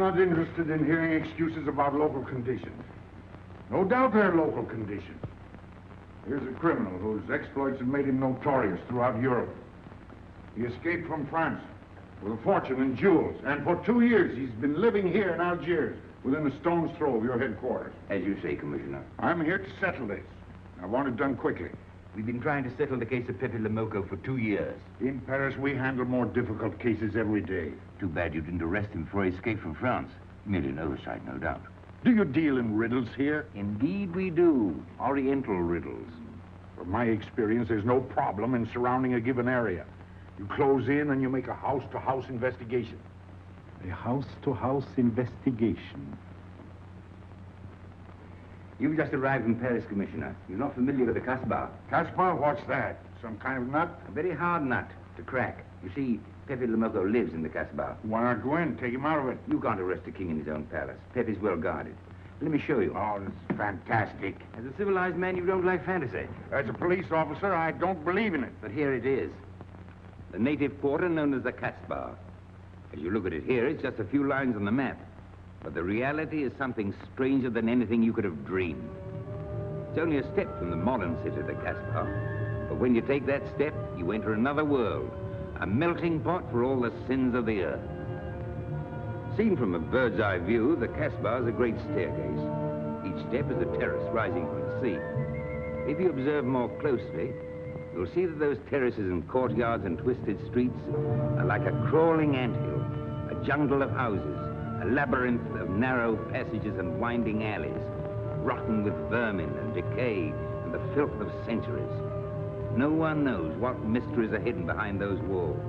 not interested in hearing excuses about local conditions. No doubt they're local conditions. Here's a criminal whose exploits have made him notorious throughout Europe. He escaped from France with a fortune in jewels, and for 2 years he's been living here in Algiers, within a stone's throw of your headquarters. As you say, Commissioner. I'm here to settle this. I want it done quickly. We've been trying to settle the case of Pepe le Moko for 2 years. In Paris, we handle more difficult cases every day. Too bad you didn't arrest him before he escaped from France. Merely an oversight, no doubt. Do you deal in riddles here? Indeed we do. Oriental riddles. From my experience, there's no problem in surrounding a given area. You close in and you make a house-to-house investigation. A house-to-house investigation. You've just arrived from Paris, Commissioner. You're not familiar with the Casbah. Casbah? What's that? Some kind of nut? A very hard nut to crack. You see, Pepe le Moko lives in the Casbah. Why not go in? Take him out of it. You can't arrest a king in his own palace. Pepe's well guarded. Let me show you. Oh, that's fantastic. As a civilized man, you don't like fantasy. As a police officer, I don't believe in it. But here it is. The native quarter known as the Casbah. As you look at it here, it's just a few lines on the map. But the reality is something stranger than anything you could have dreamed. It's only a step from the modern city, the Casbah. But when you take that step, you enter another world, a melting pot for all the sins of the earth. Seen from a bird's eye view, the Casbah is a great staircase. Each step is a terrace rising from the sea. If you observe more closely, you'll see that those terraces and courtyards and twisted streets are like a crawling anthill, a jungle of houses, a labyrinth of narrow passages and winding alleys, rotten with vermin and decay and the filth of centuries. No one knows what mysteries are hidden behind those walls.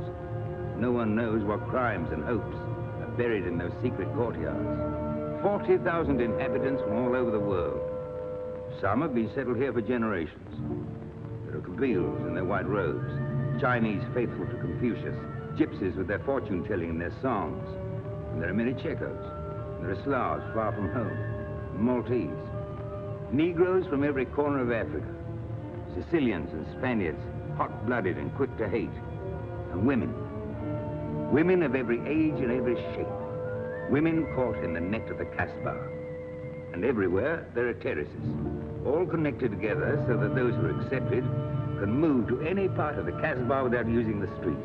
No one knows what crimes and hopes are buried in those secret courtyards. 40,000 inhabitants from all over the world. Some have been settled here for generations. There are Kabyles in their white robes, Chinese faithful to Confucius, gypsies with their fortune-telling and their songs. And there are many Checos. There are Slavs far from home, Maltese, Negroes from every corner of Africa, Sicilians and Spaniards, hot-blooded and quick to hate, and women. Women of every age and every shape. Women caught in the net of the Casbah. And everywhere there are terraces, all connected together so that those who are accepted can move to any part of the Casbah without using the street.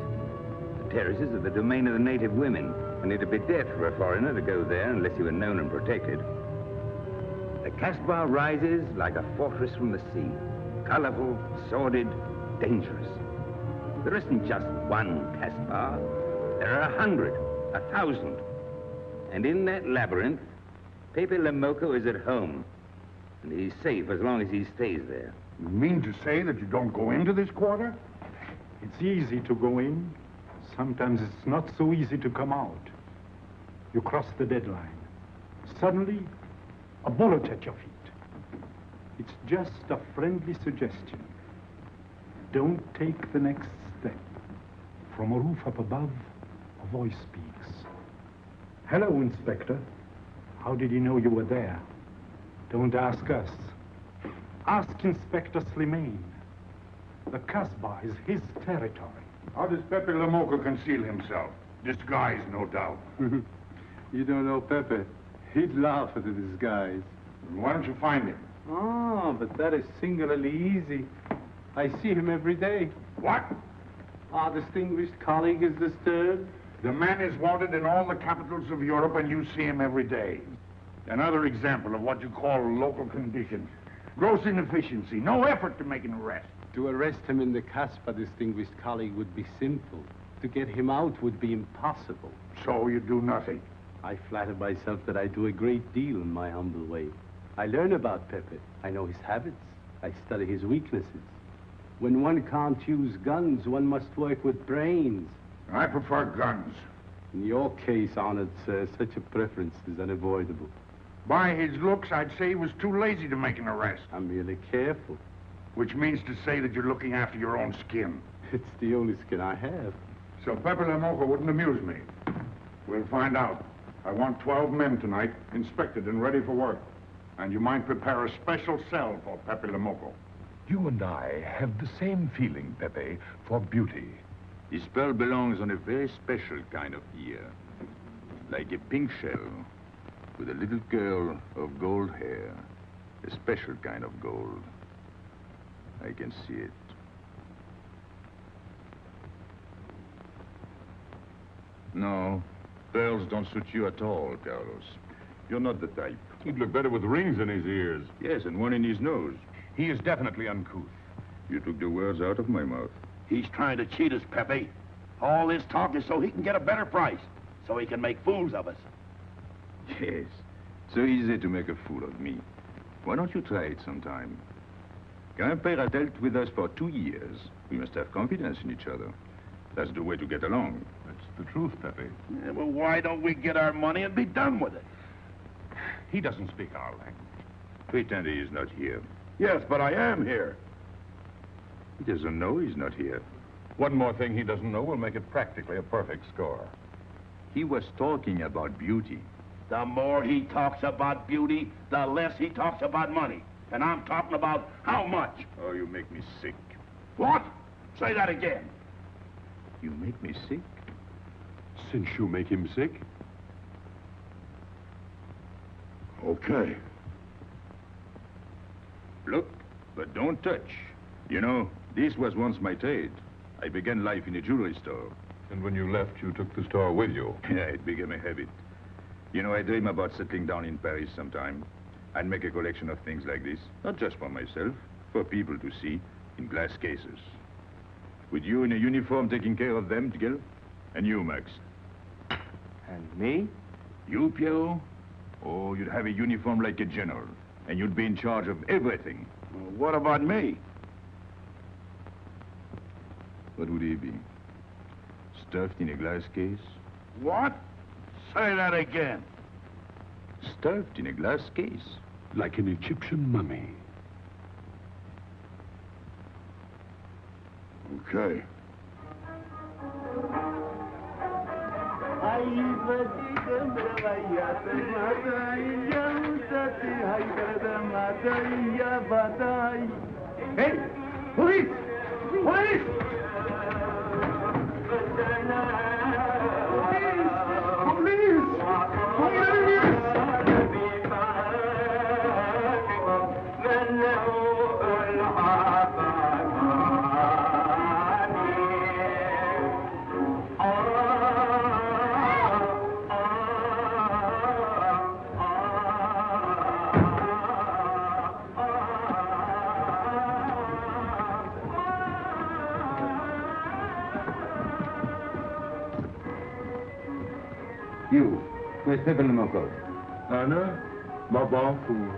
The terraces are the domain of the native women, and it'd be death for a foreigner to go there unless he were known and protected. The Casbah rises like a fortress from the sea, colorful, sordid, dangerous. There isn't just one Casbah. There are 100, 1,000. And in that labyrinth, Pepe le Moko is at home, and he's safe as long as he stays there. You mean to say that you don't go into this quarter? It's easy to go in. Sometimes it's not so easy to come out. You cross the deadline. Suddenly, a bullet at your feet. It's just a friendly suggestion. Don't take the next step. From a roof up above, a voice speaks. Hello, Inspector. How did he know you were there? Don't ask us. Ask Inspector Slimane. The Casbah is his territory. How does Pepe le Moko conceal himself? Disguise, no doubt. You don't know Pepe. He'd laugh at the disguise. Why don't you find him? Oh, but that is singularly easy. I see him every day. What? Our distinguished colleague is disturbed. The man is wanted in all the capitals of Europe, and you see him every day. Another example of what you call local conditions. Gross inefficiency, no effort to make an arrest. To arrest him in the Casbah, distinguished colleague, would be simple. To get him out would be impossible. So you do nothing. I flatter myself that I do a great deal in my humble way. I learn about Pepe. I know his habits. I study his weaknesses. When one can't use guns, one must work with brains. I prefer guns. In your case, honored sir, such a preference is unavoidable. By his looks, I'd say he was too lazy to make an arrest. I'm merely careful. Which means to say that you're looking after your own skin. It's the only skin I have. So Pepe le Moko wouldn't amuse me. We'll find out. I want 12 men tonight, inspected and ready for work. And you might prepare a special cell for Pepe le Moko. You and I have the same feeling, Pepe, for beauty. This pearl belongs on a very special kind of ear. like a pink shell, with a little curl of gold hair. A special kind of gold. I can see it. No, pearls don't suit you at all, Carlos. You're not the type. He'd look better with rings in his ears. Yes, and one in his nose. He is definitely uncouth. You took the words out of my mouth. He's trying to cheat us, Pepe. All this talk is so he can get a better price, so he can make fools of us. Yes, so easy to make a fool of me. Why don't you try it sometime? Grandpere has dealt with us for 2 years. We must have confidence in each other. That's the way to get along. That's the truth, Pepe. Yeah, well, why don't we get our money and be done with it? He doesn't speak our language. Pretend he is not here. Yes, but I am here. He doesn't know he's not here. One more thing he doesn't know will make it practically a perfect score. He was talking about beauty. The more he talks about beauty, the less he talks about money. And I'm talking about how much. Oh, you make me sick. What? Say that again. You make me sick? Since you make him sick? Okay. Look, but don't touch. You know, this was once my trade. I began life in a jewelry store. And when you left, you took the store with you. Yeah, it became a habit. You know, I dream about settling down in Paris sometime. I'd make a collection of things like this, not just for myself, for people to see, in glass cases. With you in a uniform taking care of them, Gil? And you, Max? And me? You, Pierrot? Oh, you'd have a uniform like a general, and you'd be in charge of everything. Well, what about me? What would he be? Stuffed in a glass case? What? Say that again. Stuffed in a glass case? Like an Egyptian mummy. Okay. Hey! Police! Police! You, where's Pepe le Moko? Anna, Baba, fool.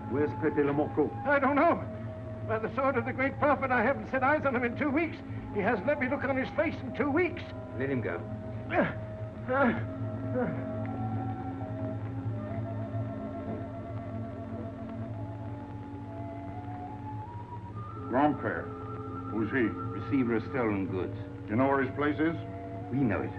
Where's Pepe le Moko? I don't know. By the sword of the great prophet, I haven't set eyes on him in 2 weeks. He hasn't let me look on his face in 2 weeks. Let him go. Grandpere. Who's he? Receiver of stolen goods. You know where his place is? We know it.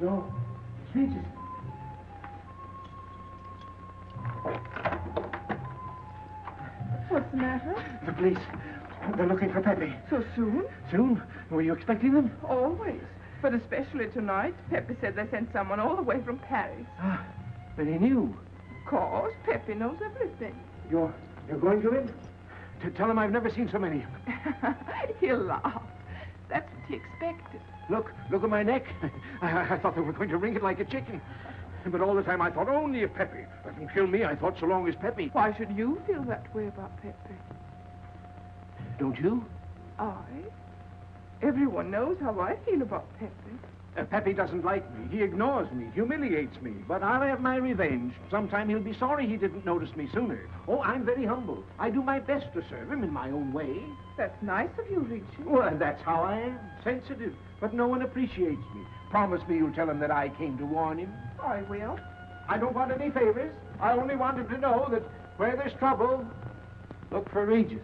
No, it's Regis. What's the matter? The police. They're looking for Pepe. So soon? Soon? Were you expecting them? Always. But especially tonight. Pepe said they sent someone all the way from Paris. Ah, then he knew. Of course, Pepe knows everything. You're going to him? To tell him I've never seen so many. He'll laugh. That's what he expected. Look at my neck. I thought they were going to wring it like a chicken. But all the time I thought only of Pepe. Let them kill me, I thought, so long as Pepe. Why should you feel that way about Pepe? Don't you? I? Everyone knows how I feel about Pepe. Pepe doesn't like me. He ignores me, humiliates me. But I'll have my revenge. Sometime he'll be sorry he didn't notice me sooner. Oh, I'm very humble. I do my best to serve him in my own way. That's nice of you, Regis. Well, that's how I am. Sensitive. But no one appreciates me. Promise me you'll tell him that I came to warn him. I will. I don't want any favors. I only want him to know that where there's trouble, look for Regis.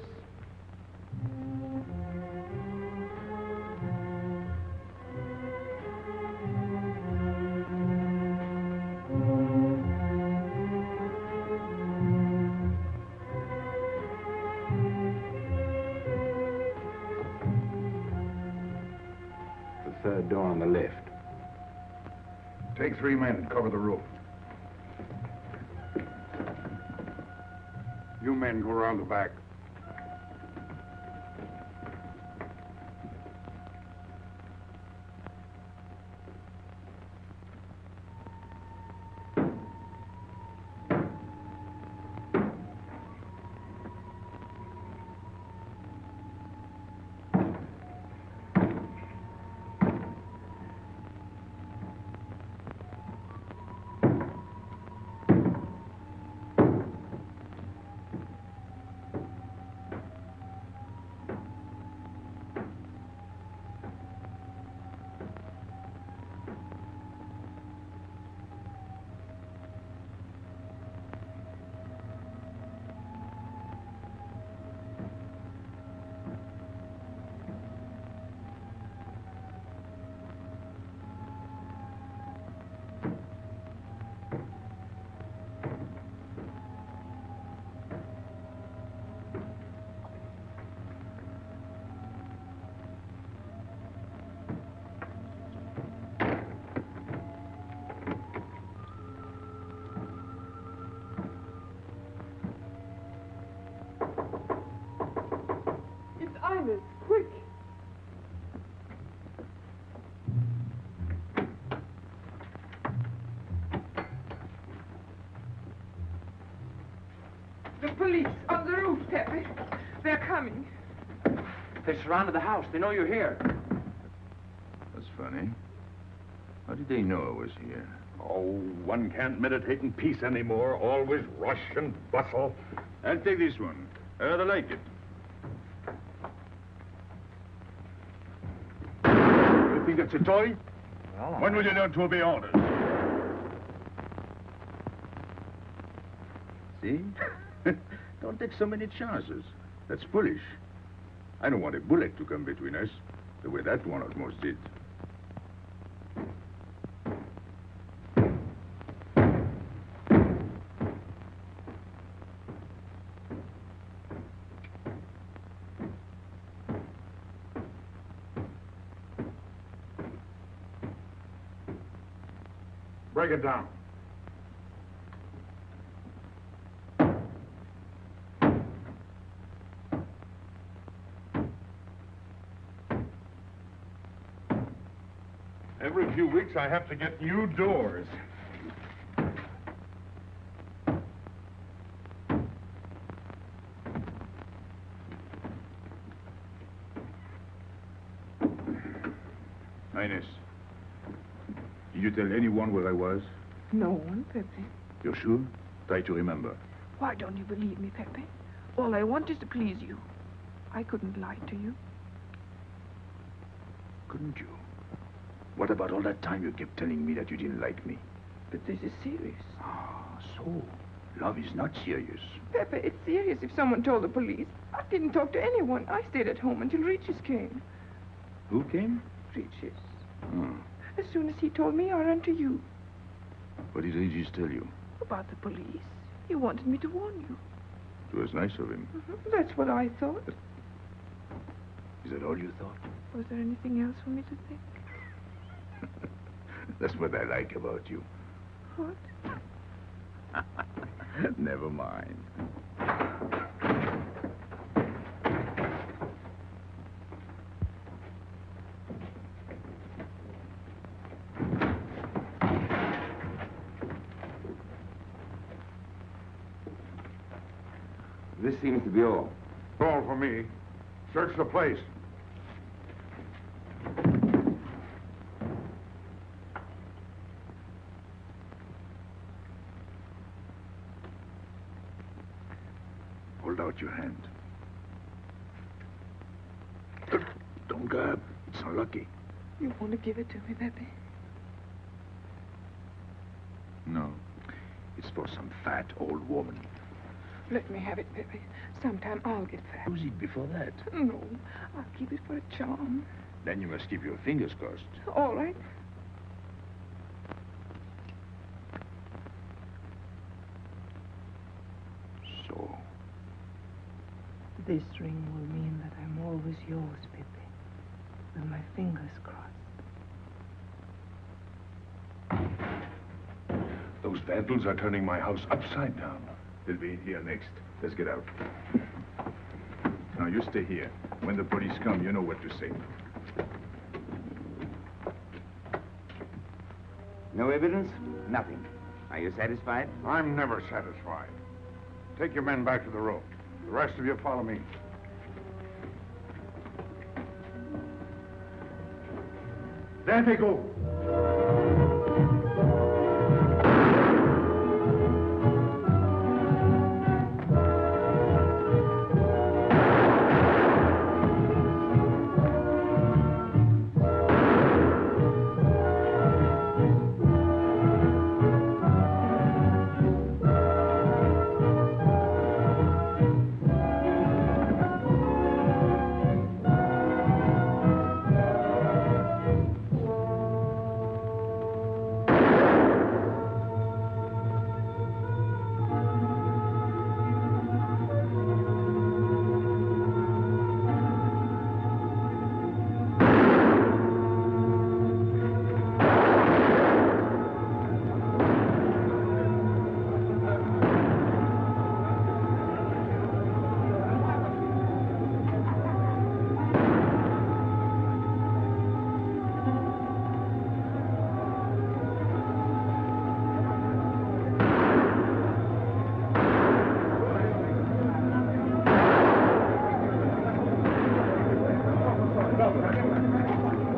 The third door on the left. Take 3 men and cover the roof. You men go around the back. Ines, quick. The police on the roof, Pepe. They're coming. They surrounded the house. They know you're here. That's funny. How did they know I was here? Oh, one can't meditate in peace anymore. Always rush and bustle. I'll take this one. I rather like it. You think that's a toy? Well, When will you learn to obey orders? See? Don't take so many chances. That's foolish. I don't want a bullet to come between us, the way that one almost did. Break it down. Every few weeks I have to get new doors. Ines, did you tell anyone where I was? No one, Pepe. You're sure? Try to remember. Why don't you believe me, Pepe? All I want is to please you. I couldn't lie to you. Couldn't you? What about all that time you kept telling me that you didn't like me? But this is serious. Ah, so love is not serious. Pepe, it's serious if someone told the police. I didn't talk to anyone. I stayed at home until Regis came. Who came? Regis. Hmm. As soon as he told me, I ran to you. What did Regis tell you? About the police. He wanted me to warn you. It was nice of him. That's what I thought. Is that all you thought? Was there anything else for me to think? That's what I like about you. What? Never mind. This seems to be all. All for me. Search the place. out your hand. Don't grab. It's unlucky. You want to give it to me, Pepe? No. It's for some fat old woman. Let me have it, Pepe. Sometime I'll get fat. Use it before that. No, I'll keep it for a charm. Then you must keep your fingers crossed. All right. So. This ring will mean that I'm always yours, Pepe. With my fingers crossed. Those vandals are turning my house upside down. They'll be in here next. Let's get out. Now, you stay here. When the police come, you know what to say. No evidence? Nothing. Are you satisfied? I'm never satisfied. Take your men back to the road. The rest of you follow me. There they go.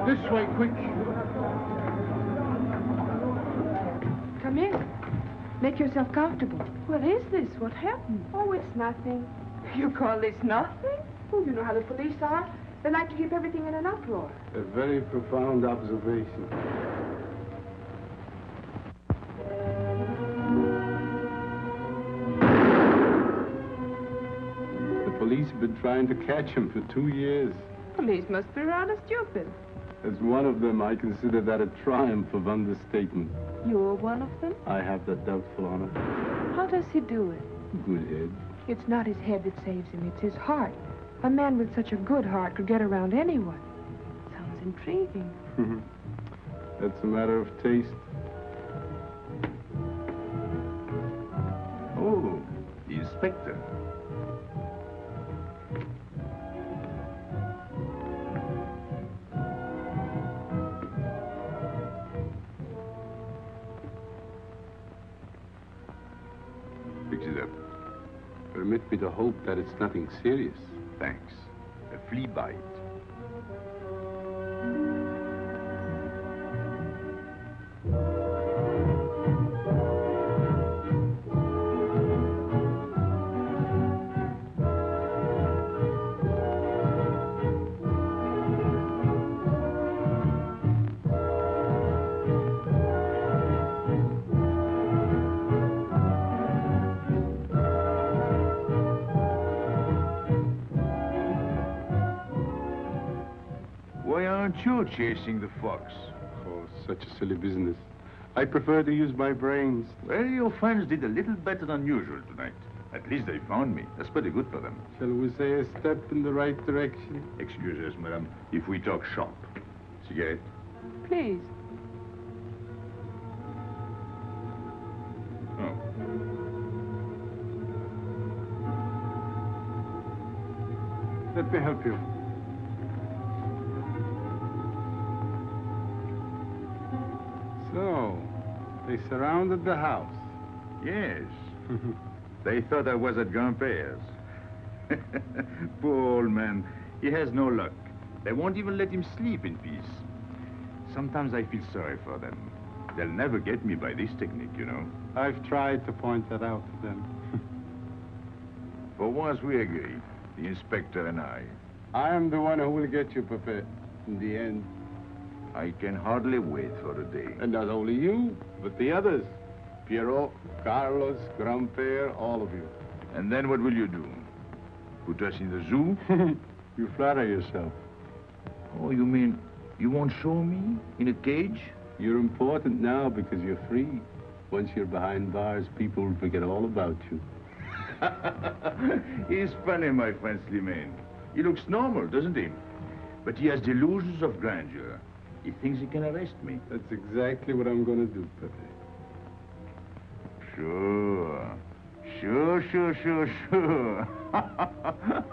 This way, quick. Come in. Make yourself comfortable. What is this? What happened? Oh, it's nothing. You call this nothing? Oh, you know how the police are. They like to keep everything in an uproar. A very profound observation. The police have been trying to catch him for 2 years. Police must be rather stupid. As one of them, I consider that a triumph of understatement. You're one of them? I have that doubtful honor. How does he do it? Good head. It's not his head that saves him, it's his heart. A man with such a good heart could get around anyone. Sounds intriguing. That's a matter of taste. Oh, the inspector. Fix it up. Permit me to hope that it's nothing serious. Thanks. A flea bite. Why aren't you chasing the fox? Oh, such a silly business. I prefer to use my brains. Well, your friends did a little better than usual tonight. At least they found me. That's pretty good for them. Shall we say a step in the right direction? Excuse us, madame, if we talk shop. Cigarette? Please. Oh. Let me help you. So, they surrounded the house. Yes. They thought I was at Grandpere's. Poor old man. He has no luck. They won't even let him sleep in peace. Sometimes I feel sorry for them. They'll never get me by this technique, you know. I've tried to point that out to them. For once we agree, the inspector and I. I am the one who will get you, Pepe, in the end. I can hardly wait for the day. And not only you, but the others. Pierrot, Carlos, Grandpere, all of you. And then what will you do? Put us in the zoo? You flatter yourself. Oh, you mean you won't show me in a cage? You're important now because you're free. Once you're behind bars, people will forget all about you. He's funny, my friend Slimane. He looks normal, doesn't he? But he has delusions of grandeur. He thinks he can arrest me. That's exactly what I'm going to do, Pepe. Sure. Sure.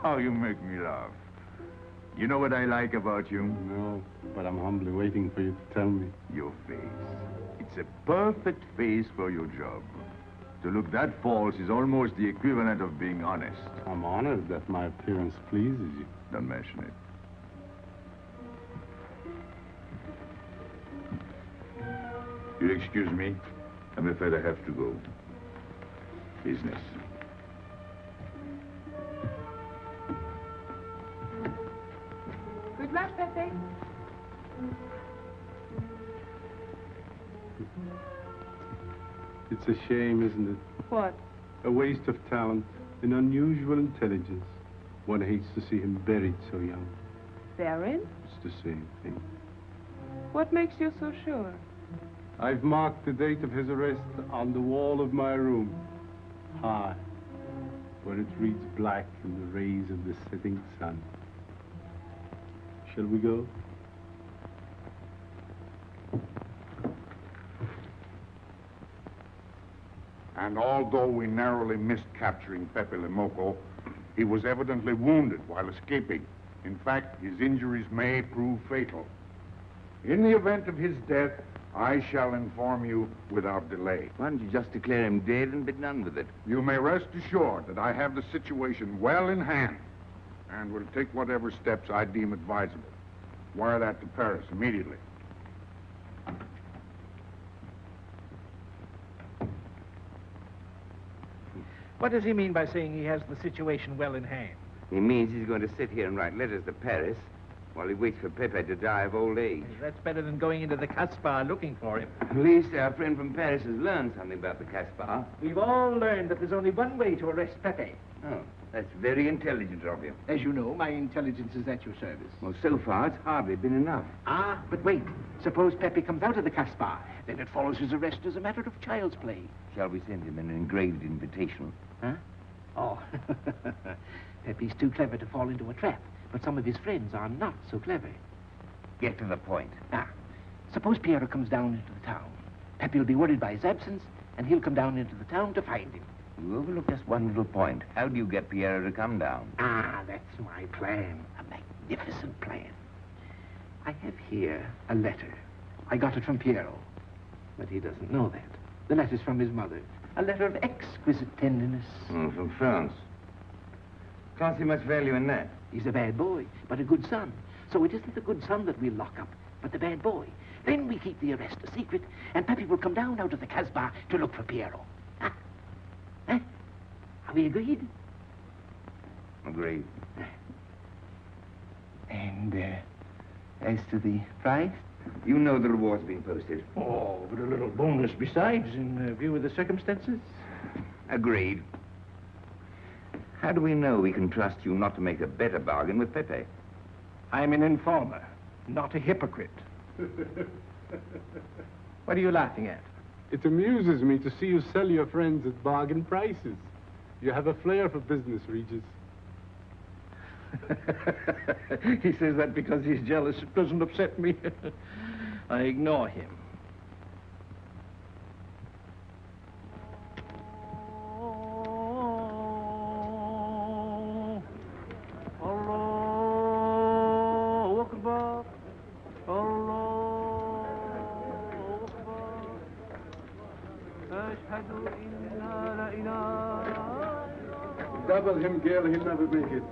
How you make me laugh. You know what I like about you? No, but I'm humbly waiting for you to tell me. Your face. It's a perfect face for your job. To look that false is almost the equivalent of being honest. I'm honored that my appearance pleases you. Don't mention it. You'll excuse me. I'm afraid I have to go. Business. Good luck, Pepe. It's a shame, isn't it? What? A waste of talent, an unusual intelligence. One hates to see him buried so young. Buried? It's the same thing. What makes you so sure? I've marked the date of his arrest on the wall of my room. High, where it reads black in the rays of the setting sun. Shall we go? And although we narrowly missed capturing Pepe le Moko, he was evidently wounded while escaping. In fact, his injuries may prove fatal. In the event of his death, I shall inform you without delay. Why don't you just declare him dead and be done with it? You may rest assured that I have the situation well in hand and will take whatever steps I deem advisable. Wire that to Paris immediately. What does he mean by saying he has the situation well in hand? He means he's going to sit here and write letters to Paris while he waits for Pepe to die of old age. That's better than going into the Casbah looking for him. At least our friend from Paris has learned something about the Casbah. We've all learned that there's only one way to arrest Pepe. Oh, that's very intelligent of you. As you know, my intelligence is at your service. Well, so far, it's hardly been enough. Ah, but wait. Suppose Pepe comes out of the Casbah. Then it follows his arrest as a matter of child's play. Shall we send him an engraved invitation? Huh? Oh, Pepe's too clever to fall into a trap, but some of his friends are not so clever. Get to the point. Ah, suppose Pierrot comes down into the town. Pepe will be worried by his absence, and he'll come down into the town to find him. You overlook just one little point. How do you get Pierrot to come down? Ah, that's my plan. A magnificent plan. I have here a letter. I got it from Pierrot, but he doesn't know that. The letter's from his mother. A letter of exquisite tenderness. From France. Can't see much value in that. He's a bad boy, but a good son. So it isn't the good son that we'll lock up, but the bad boy. Then we keep the arrest a secret, and Pepe will come down out of the Casbah to look for Pierrot. Huh? Huh? Are we agreed? Agreed. And, as to the prize? You know the reward's been posted. Oh, but a little bonus besides, in view of the circumstances. Agreed. How do we know we can trust you not to make a better bargain with Pepe? I'm an informer, not a hypocrite. What are you laughing at? It amuses me to see you sell your friends at bargain prices. You have a flair for business, Regis. He says that because he's jealous. It doesn't upset me. I ignore him. Double him, girl, he'll never make it.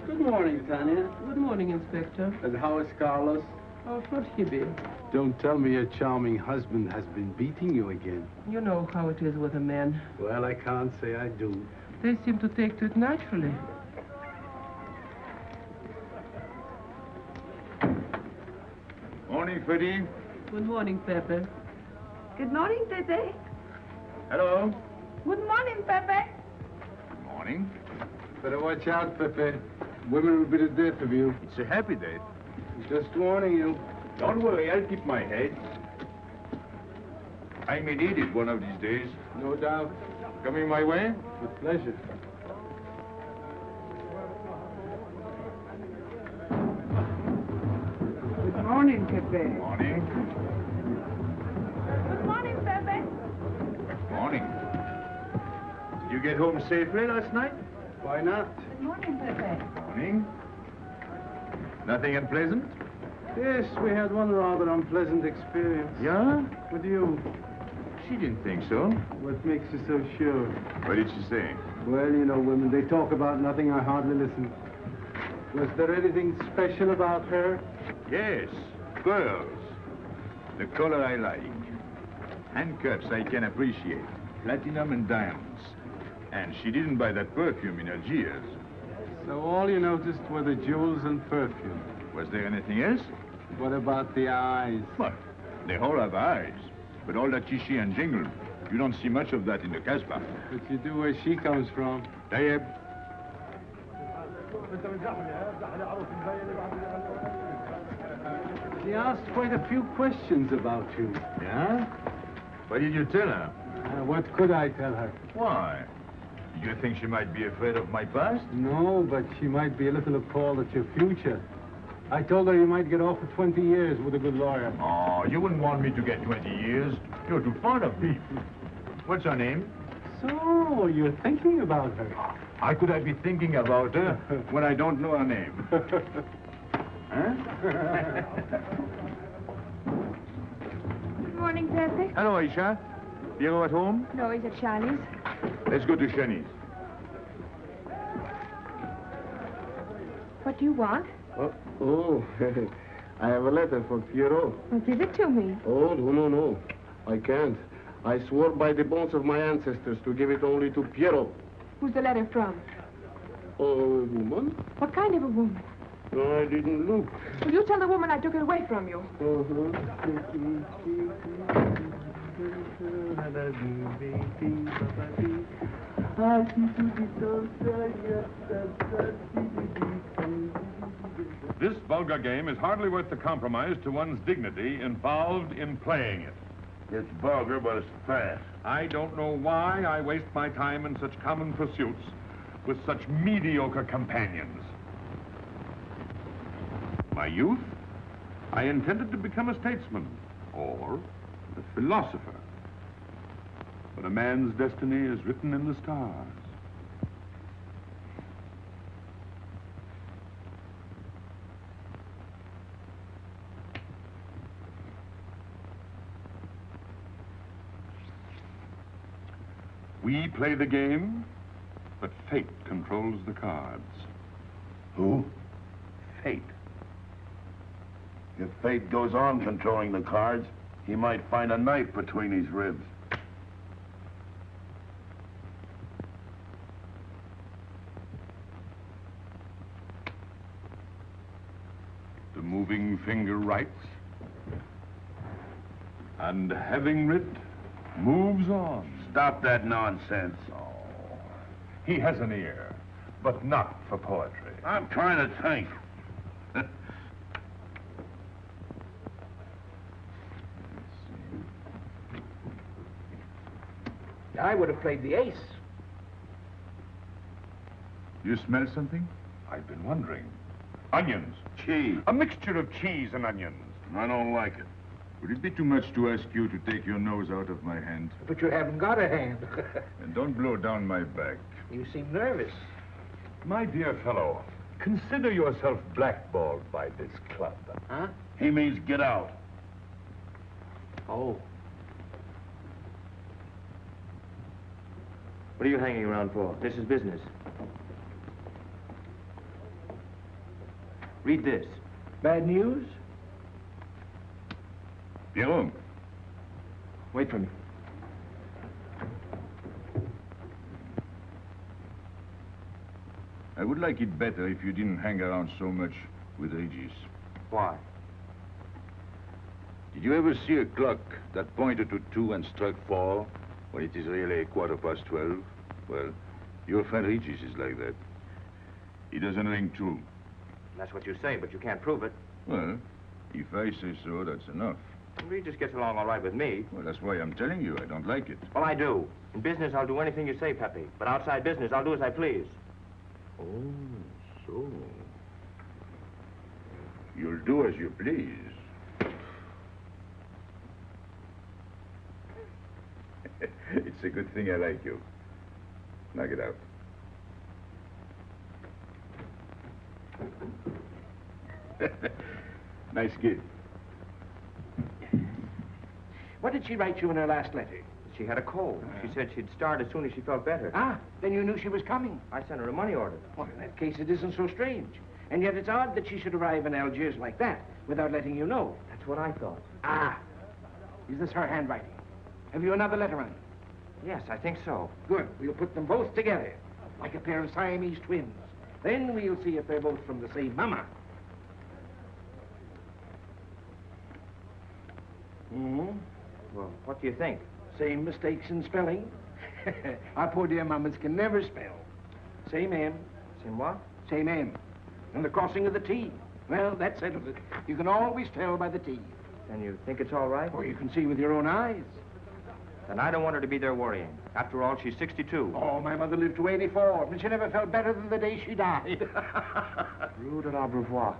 Good morning, Tanya. Good morning, Inspector. And how is Carlos? Oh, forgive. Don't tell me your charming husband has been beating you again. You know how it is with a man. Well, I can't say I do. They seem to take to it naturally. Morning, Freddie. Good morning, Pepe. Good morning, Pepe. Hello. Good morning, Pepe. Good morning. Better watch out, Pepe. Women will be the death of you. It's a happy day. Just warning you. Don't worry, I'll keep my head. I may need it one of these days. No doubt. Coming my way? With pleasure. Good morning, Pepe. Morning. Good morning, Pepe. Morning. Did you get home safely last night? Why not? Good morning, Pepe. Morning. Nothing unpleasant? Yes, we had one rather unpleasant experience. Yeah? With you. She didn't think so. What makes you so sure? What did she say? Well, you know, women, they talk about nothing. I hardly listen. Was there anything special about her? Yes, pearls. The color I like. Handcuffs I can appreciate. Platinum and diamonds. And she didn't buy that perfume in Algiers. So all you noticed were the jewels and perfume. Was there anything else? What about the eyes? What? They all have eyes. But all that chichi and jingle, you don't see much of that in the Casbah. But you do where she comes from. Tayyib. She asked quite a few questions about you. Yeah? What did you tell her? What could I tell her? Why? Did you think she might be afraid of my past? No, but she might be a little appalled at your future. I told her you might get off for 20 years with a good lawyer. Oh, you wouldn't want me to get 20 years. You're too fond of me. What's her name? So, you're thinking about her. How could I be thinking about her when I don't know her name? Huh? Good morning, Pepe. Hello, Aisha. Pierrot at home? No, he's at Shani's. Let's go to Shani's. What do you want? Oh, I have a letter for Pierrot. Well, give it to me. Oh, no. I can't. I swore by the bones of my ancestors to give it only to Pierrot. Who's the letter from? A woman? What kind of a woman? No, I didn't look. Will you tell the woman I took it away from you? This vulgar game is hardly worth the compromise to one's dignity involved in playing it. It's vulgar, but it's fast. I don't know why I waste my time in such common pursuits with such mediocre companions. My youth, I intended to become a statesman or a philosopher. But a man's destiny is written in the stars. We play the game, but fate controls the cards. Who? Fate. If fate goes on controlling the cards, he might find a knife between his ribs. The moving finger writes, and having writ, moves on. Stop that nonsense. Oh, he has an ear, but not for poetry. I'm trying to think. I would have played the ace. You smell something? I've been wondering. Onions. Cheese. A mixture of cheese and onions. I don't like it. Would it be too much to ask you to take your nose out of my hand? But you haven't got a hand. And don't blow down my back. You seem nervous. My dear fellow, consider yourself blackballed by this club. Huh? He means get out. Oh. What are you hanging around for? This is business. Read this. Bad news? Pierrot. Wait for me. I would like it better if you didn't hang around so much with Regis. Why? Did you ever see a clock that pointed to 2 and struck 4 when it is really 12:15? Well, your friend Regis is like that. He doesn't ring true. That's what you say, but you can't prove it. Well, if I say so, that's enough. Regis gets along all right with me. Well, that's why I'm telling you I don't like it. Well, I do. In business, I'll do anything you say, Pepe. But outside business, I'll do as I please. Oh, so. You'll do as you please. It's a good thing I like you. Knock it out. Nice kid. What did she write you in her last letter? She had a cold. She said she'd start as soon as she felt better. Ah, then you knew she was coming. I sent her a money order. Well, in that case, it isn't so strange. And yet it's odd that she should arrive in Algiers like that without letting you know. That's what I thought. Ah, is this her handwriting? Have you another letter on it? Yes, I think so. Good. We'll put them both together, like a pair of Siamese twins. Then we'll see if they're both from the same mama. Mm-hmm. Well, what do you think? Same mistakes in spelling. Our poor dear mamas can never spell. Same M. Same what? Same M. And the crossing of the T. Well, that settles it. You can always tell by the T. And you think it's all right? Or you can see with your own eyes. Then I don't want her to be there worrying. After all, she's 62. Oh, my mother lived to 84, and she never felt better than the day she died. Rue de l'Abreuvoir.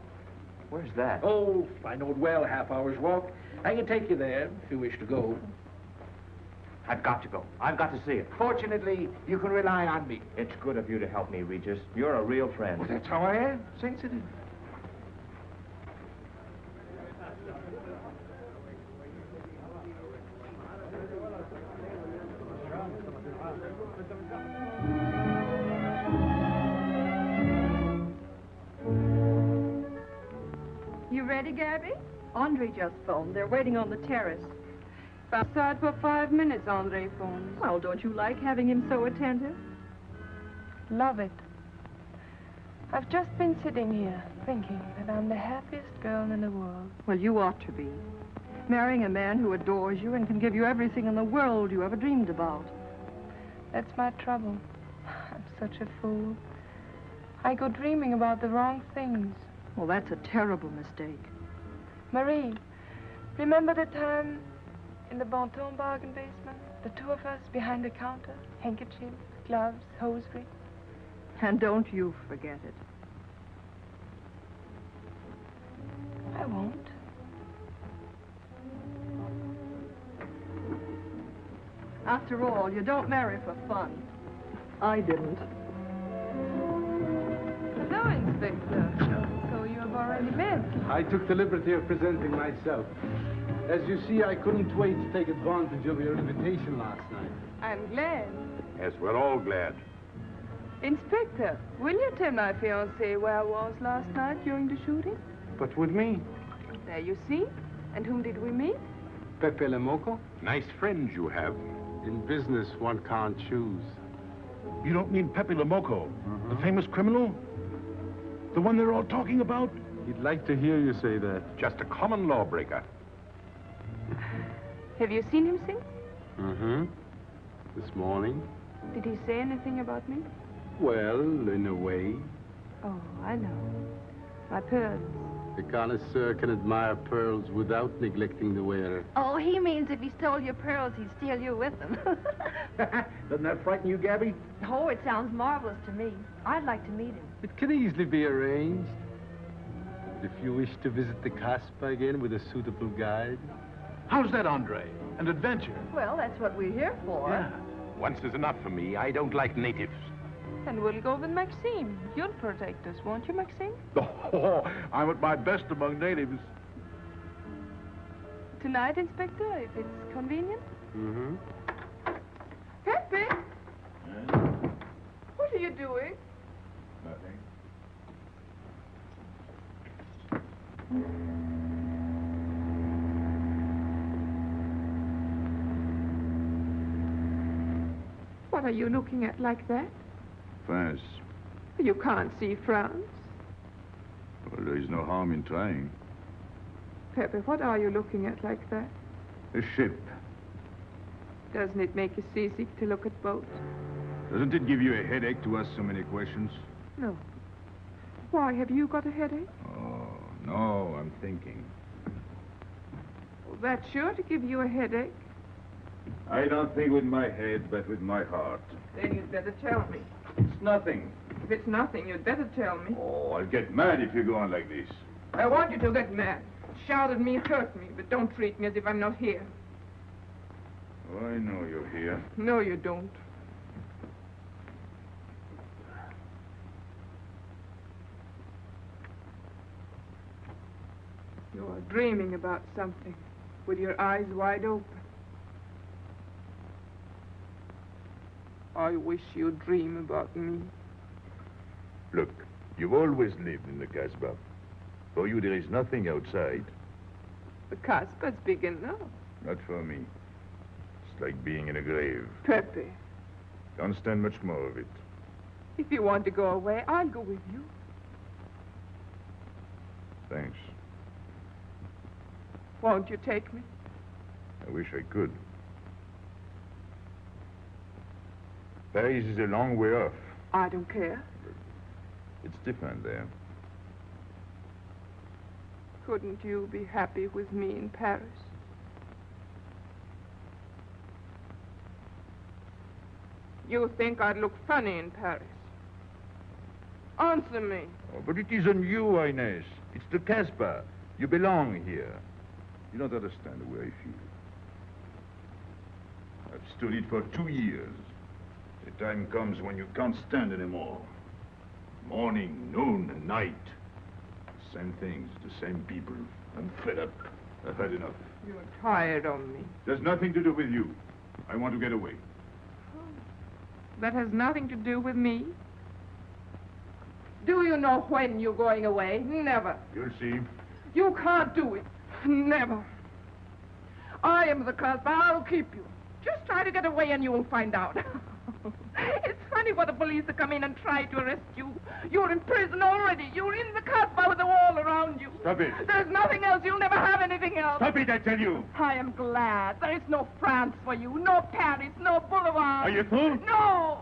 Where's that? Oh, I know it well, half hour's walk. I can take you there if you wish to go. I've got to go. I've got to see it. Fortunately, you can rely on me. It's good of you to help me, Regis. You're a real friend. Well, that's how I am. Sensitive. You ready, Gaby? Andre just phoned. They're waiting on the terrace. Outside for 5 minutes, Andre phones. Well, don't you like having him so attentive? Love it. I've just been sitting here thinking that I'm the happiest girl in the world. Well, you ought to be. Marrying a man who adores you and can give you everything in the world you ever dreamed about. That's my trouble. I'm such a fool. I go dreaming about the wrong things. Well, that's a terrible mistake. Marie, remember the time in the Bonton bargain basement? The two of us behind the counter, handkerchiefs, gloves, hosiery. And don't you forget it. I won't. After all, you don't marry for fun. I didn't. Hello, Inspector. So you have already met. I took the liberty of presenting myself. As you see, I couldn't wait to take advantage of your invitation last night. I'm glad. Yes, we're all glad. Inspector, will you tell my fiancé where I was last night during the shooting? But with me, There you see. And whom did we meet? Pepe le Moko. Nice friends you have. In business, one can't choose. You don't mean Pepe le Moko, the famous criminal? The one they're all talking about? He'd like to hear you say that. Just a common lawbreaker. Have you seen him since? Mm-hmm. This morning. Did he say anything about me? Well, in a way. Oh, I know. My pearls. The connoisseur can admire pearls without neglecting the wearer. Oh, he means if he stole your pearls, he'd steal you with them. Doesn't that frighten you, Gaby? Oh, it sounds marvelous to me. I'd like to meet him. It can easily be arranged. If you wish to visit the Casbah again with a suitable guide. How's that, Andre? An adventure? Well, that's what we're here for. Yeah. Once is enough for me. I don't like natives. And we'll go with Maxime. You'll protect us, won't you, Maxime? Oh, I'm at my best among natives. Tonight, Inspector, if it's convenient? Mm-hmm. Pepe! What are you doing? Nothing. What are you looking at like that? France. You can't see France. Well, there is no harm in trying. Pepe, what are you looking at like that? A ship. Doesn't it make you seasick to look at boats? Doesn't it give you a headache to ask so many questions? No. Why, have you got a headache? Oh, no, I'm thinking. Well, that's sure to give you a headache. I don't think with my head, but with my heart. Then you'd better tell me. It's nothing. If it's nothing, you'd better tell me. Oh, I'll get mad if you go on like this. I want you to get mad. Shout at me, hurt me, but don't treat me as if I'm not here. Oh, I know you're here. No, you don't. You're dreaming about something with your eyes wide open. I wish you'd dream about me. Look, you've always lived in the Casbah. For you, there is nothing outside. The Casbah's big enough. Not for me. It's like being in a grave. Pepe, Can't stand much more of it. if you want to go away, I'll go with you. Thanks. Won't you take me? I wish I could. Paris is a long way off. I don't care. It's different there. Couldn't you be happy with me in Paris? You think I'd look funny in Paris? Answer me. Oh, but it isn't you, Ines. It's the Casbah. You belong here. You don't understand the way I feel. I've stood it for 2 years. The time comes when you can't stand anymore. Morning, noon, and night. Same things, the same people. I'm fed up. I've had enough. You're tired of me. There's nothing to do with you. I want to get away. That has nothing to do with me. Do you know when you're going away? Never. You'll see. You can't do it. Never. I am the Casbah. I'll keep you. Just try to get away and you'll find out. It's funny for the police to come in and try to arrest you. You're in prison already. You're in the Casbah with a wall around you. Stop it. There's nothing else. You'll never have anything else. Stop it, I tell you. I am glad. There is no France for you. No Paris. No Boulevard. Are you through? No.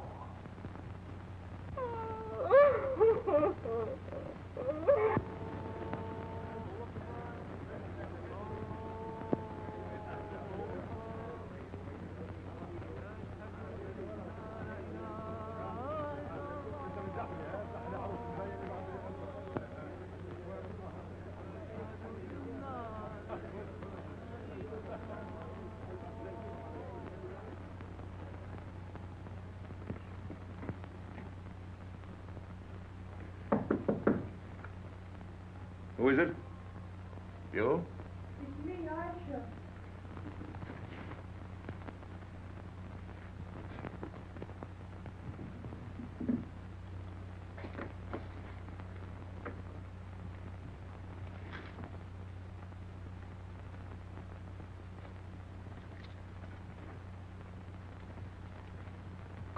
Who is it? You? It's me, Aisha.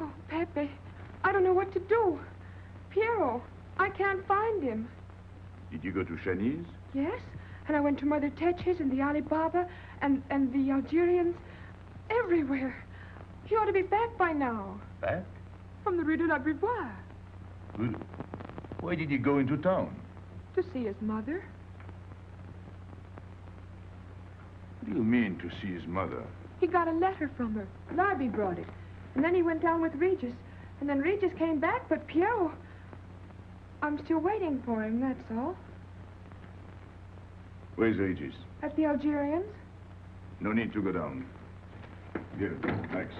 Oh, Pepe, I don't know what to do. Pierrot, I can't find him. Did you go to Shani's? Yes, and I went to Mother Tetch's and the Alibaba and the Algerians. Everywhere. He ought to be back by now. Back? From the Rue de la Beauvoir. Good. Why did he go into town? To see his mother. What do you mean, to see his mother? He got a letter from her. Larby brought it. And then he went down with Regis. And then Regis came back, but Pierrot... I'm still waiting for him, that's all. Where's Regis? At the Algerians. No need to go down. Here, thanks.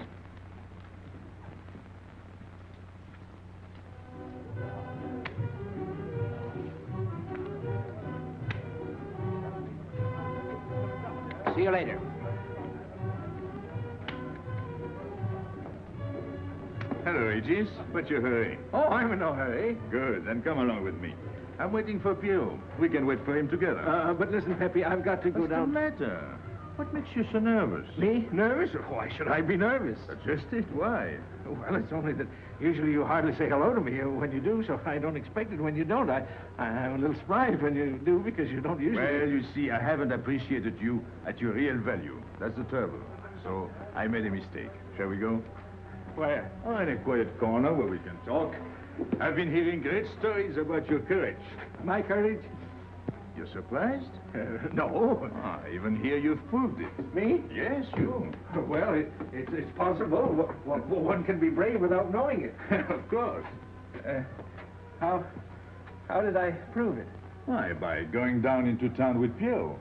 See you later. Hello, Regis. What's your hurry? Oh, I'm in no hurry. Good, then come along with me. I'm waiting for Pierrot. We can wait for him together. But listen, Pepe, I've got to go What's down. the matter? What makes you so nervous? Me? Nervous? Why should I be nervous? Just it? Why? Well, it's only that usually you hardly say hello to me when you do, so I don't expect it when you don't. I'm a little surprised when you do because you don't usually... Well, you see, I haven't appreciated you at your real value. That's the trouble. So I made a mistake. Shall we go? Where? Oh, in a quiet corner where we can talk. I've been hearing great stories about your courage. My courage? You're surprised? No. I even hear you've proved it. Me? Yes, you. Well, it's possible. One can be brave without knowing it. Of course. How did I prove it? Why, by going down into town with Pierrot.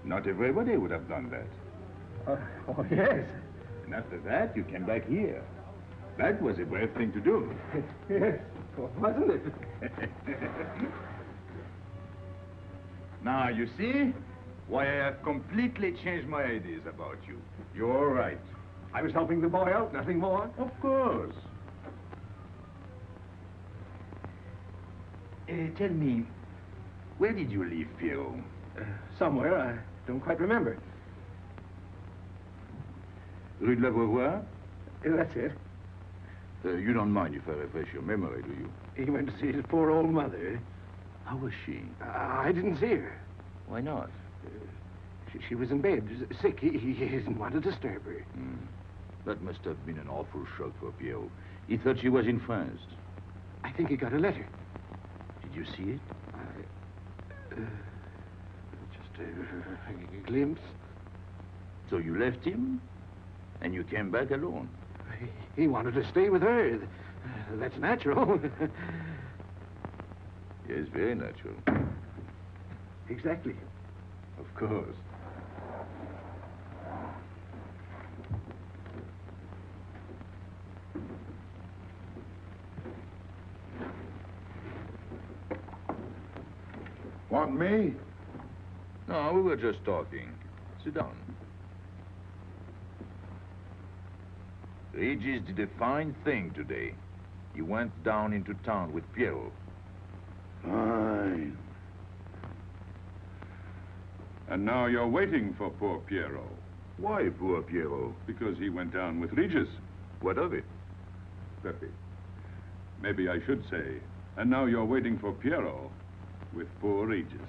Not everybody would have done that. Oh, yes. And after that, you came back here. That was a brave thing to do. Yes, wasn't it? Now, you see why I have completely changed my ideas about you. You're all right. I was helping the boy out, nothing more. Of course. Tell me, where did you leave Pierrot? Somewhere, I don't quite remember. Rue de la Beauvoir? That's it. You don't mind if I refresh your memory, do you? He went to see his poor old mother. How was she? I didn't see her. Why not? She was in bed, sick. He didn't want to disturb her. That must have been an awful shock for Pierrot. He thought she was in France. I think he got a letter. Did you see it? Just a glimpse. So you left him, and you came back alone? He wanted to stay with her. That's natural. Yes, very natural. Exactly. Of course. Want me? No, we were just talking. Sit down. Regis did a fine thing today. He went down into town with Pierrot. Fine. And now you're waiting for poor Pierrot. Why poor Pierrot? Because he went down with Regis. What of it? Pepe. Maybe I should say, and now you're waiting for Pierrot with poor Regis.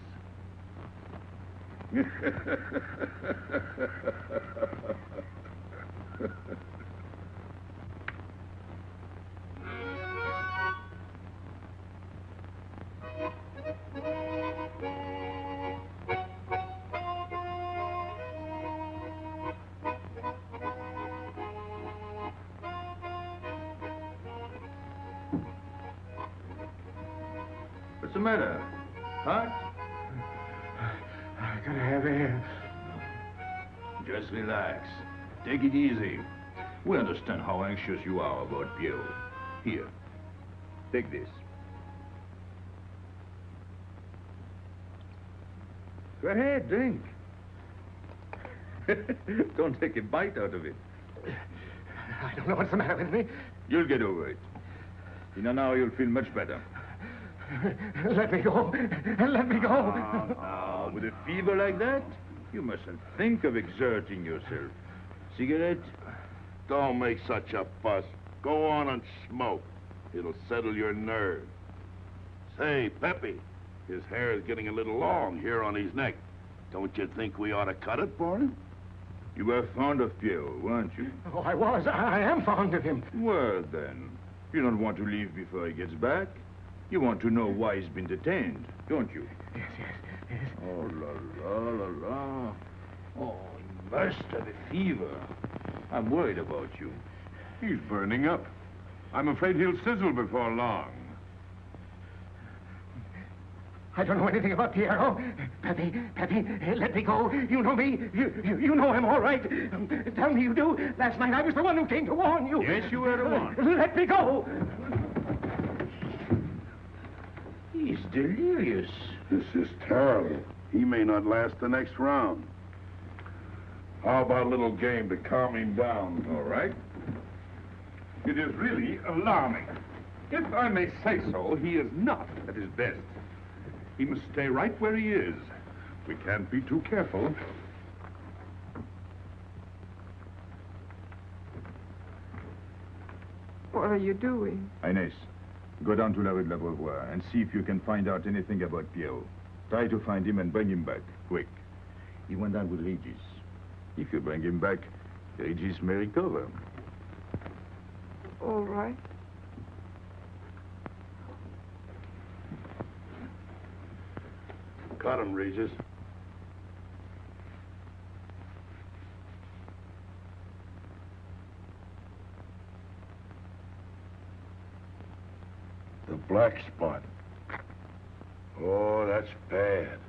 What's the matter? Hot? I gotta have air. Just relax. Take it easy. We understand how anxious you are about Pierrot. Here, take this. Go ahead, drink. Don't take a bite out of it. I don't know what's the matter with me. You'll get over it. In an hour, you'll feel much better. Let me go. Let me go. Now, with a fever like that, you mustn't think of exerting yourself. Cigarette? Don't make such a fuss. Go on and smoke. It'll settle your nerves. Say, Pepe, his hair is getting a little long here on his neck. Don't you think we ought to cut it for him? You were fond of Pierrot, weren't you? Oh, I was. I am fond of him. Well, then, you don't want to leave before he gets back. You want to know why he's been detained, don't you? Yes. Oh, la. Oh, he must have a fever. I'm worried about you. He's burning up. I'm afraid he'll sizzle before long. I don't know anything about Pierrot. Pepe, let me go. You know me. You know I'm all right. Tell me you do. Last night I was the one who came to warn you. Yes, you were the one. Let me go. He's delirious. This is terrible. He may not last the next round. How about a little game to calm him down? All right. It is really alarming. If I may say so, he is not at his best. He must stay right where he is. We can't be too careful. are you doing? Ines, go down to La Rue de la Beauvoir and see if you can find out anything about Pierrot. Try to find him and bring him back, quick. He went down with Regis. If you bring him back, Regis may recover. All right. Got him, Regis. The black spot. Oh, that's bad.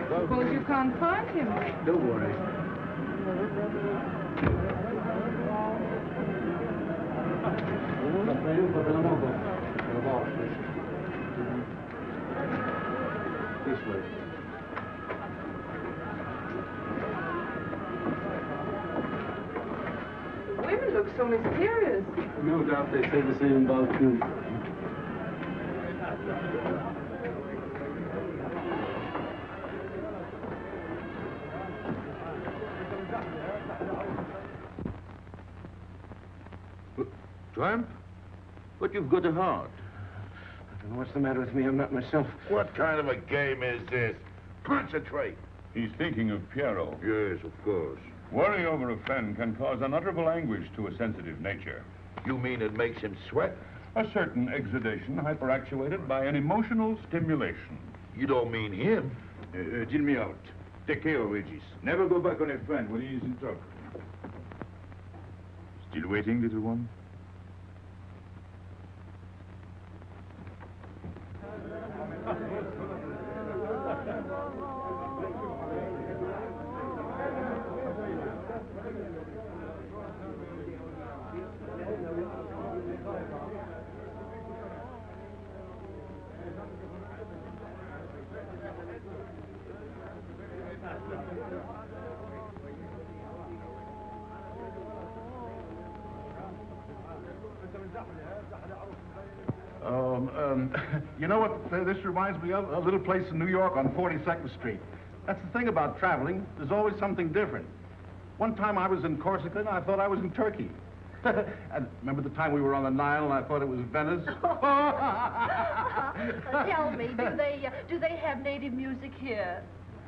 Suppose you can't find him. Don't worry. This way. Women look so mysterious. No doubt they say the same about you. Tramp? But you've got a heart. I don't know what's the matter with me. I'm not myself. What kind of a game is this? Concentrate. He's thinking of Pierrot. Yes, of course. Worry over a friend can cause unutterable anguish to a sensitive nature. You mean it makes him sweat? A certain exudation hyperactuated by an emotional stimulation. You don't mean him? Deal me out. Take care of Regis. Never go back on a friend when he is in trouble. Still waiting, little one? You know what this reminds me of? A little place in New York on 42nd Street. That's the thing about traveling. There's always something different. One time I was in Corsica and I thought I was in Turkey. And remember the time we were on the Nile and I thought it was Venice? Tell me, do they have native music here?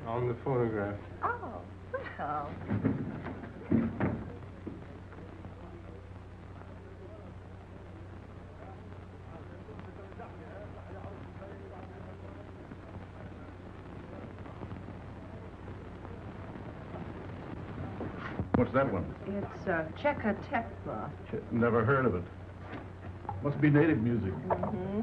On the phonograph. Oh, well. What's that one? It's Checa Tekla. Never heard of it. Must be native music. Mm-hmm.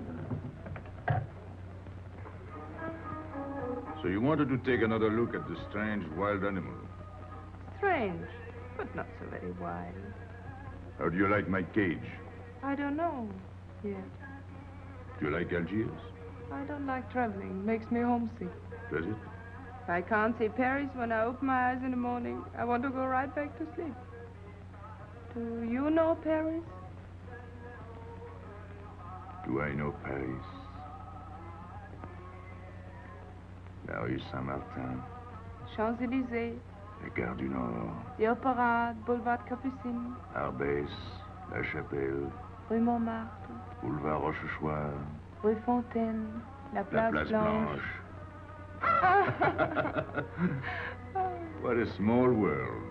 So you wanted to take another look at the strange wild animal. Strange, but not so very wild. How do you like my cage? I don't know yet. Do you like Algiers? I don't like traveling. Makes me homesick. Does it? If I can't see Paris when I open my eyes in the morning, I want to go right back to sleep. Do you know Paris? Do I know Paris? La rue Saint-Martin, Champs-Élysées, la Gare du Nord, the Opéra, Boulevard Capucine, Arbès, La Chapelle, Rue Montmartre, Boulevard Rochechouart, Rue Fontaine, la La Place, Place Blanche. What a small world.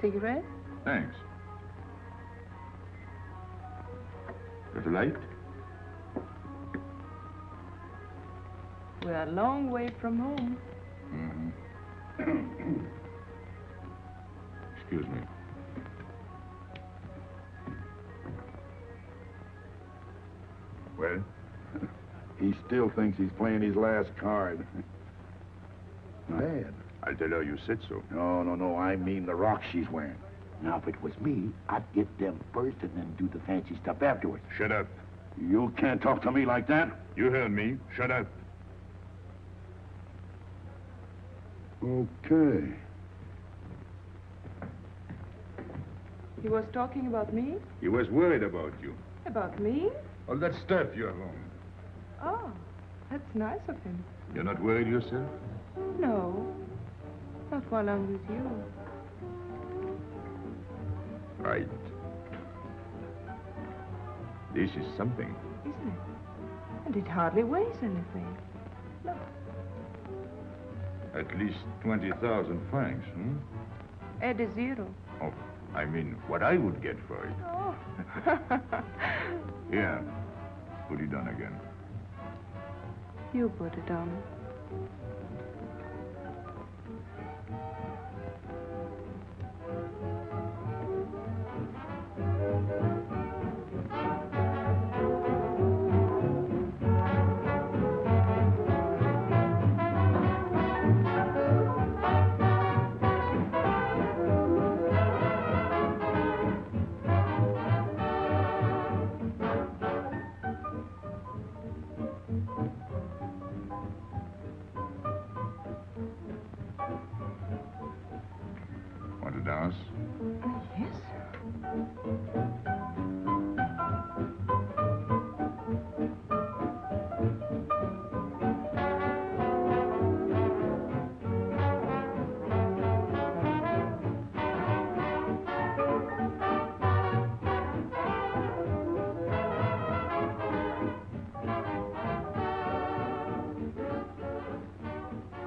Cigarette? Thanks. Got a light? We're a long way from home. Mm-hmm. Excuse me. Well? He still thinks he's playing his last card. Bad. I'll tell her you said so. No. I mean the rock she's wearing. Now, if it was me, I'd get them first and then do the fancy stuff afterwards. Shut up. You can't talk to me like that. You heard me. Shut up. Okay. He was talking about me? He was worried about you. About me? All that stuff you have on. Oh, that's nice of him. You're not worried yourself? No, not while I'm with you. Right. This is something. Isn't it? And it hardly weighs anything. Look. At least 20,000 francs, hmm? Add a zero. Oh, I mean, what I would get for it. Oh. Here, put it on again. You put it on. Want to dance? Yes.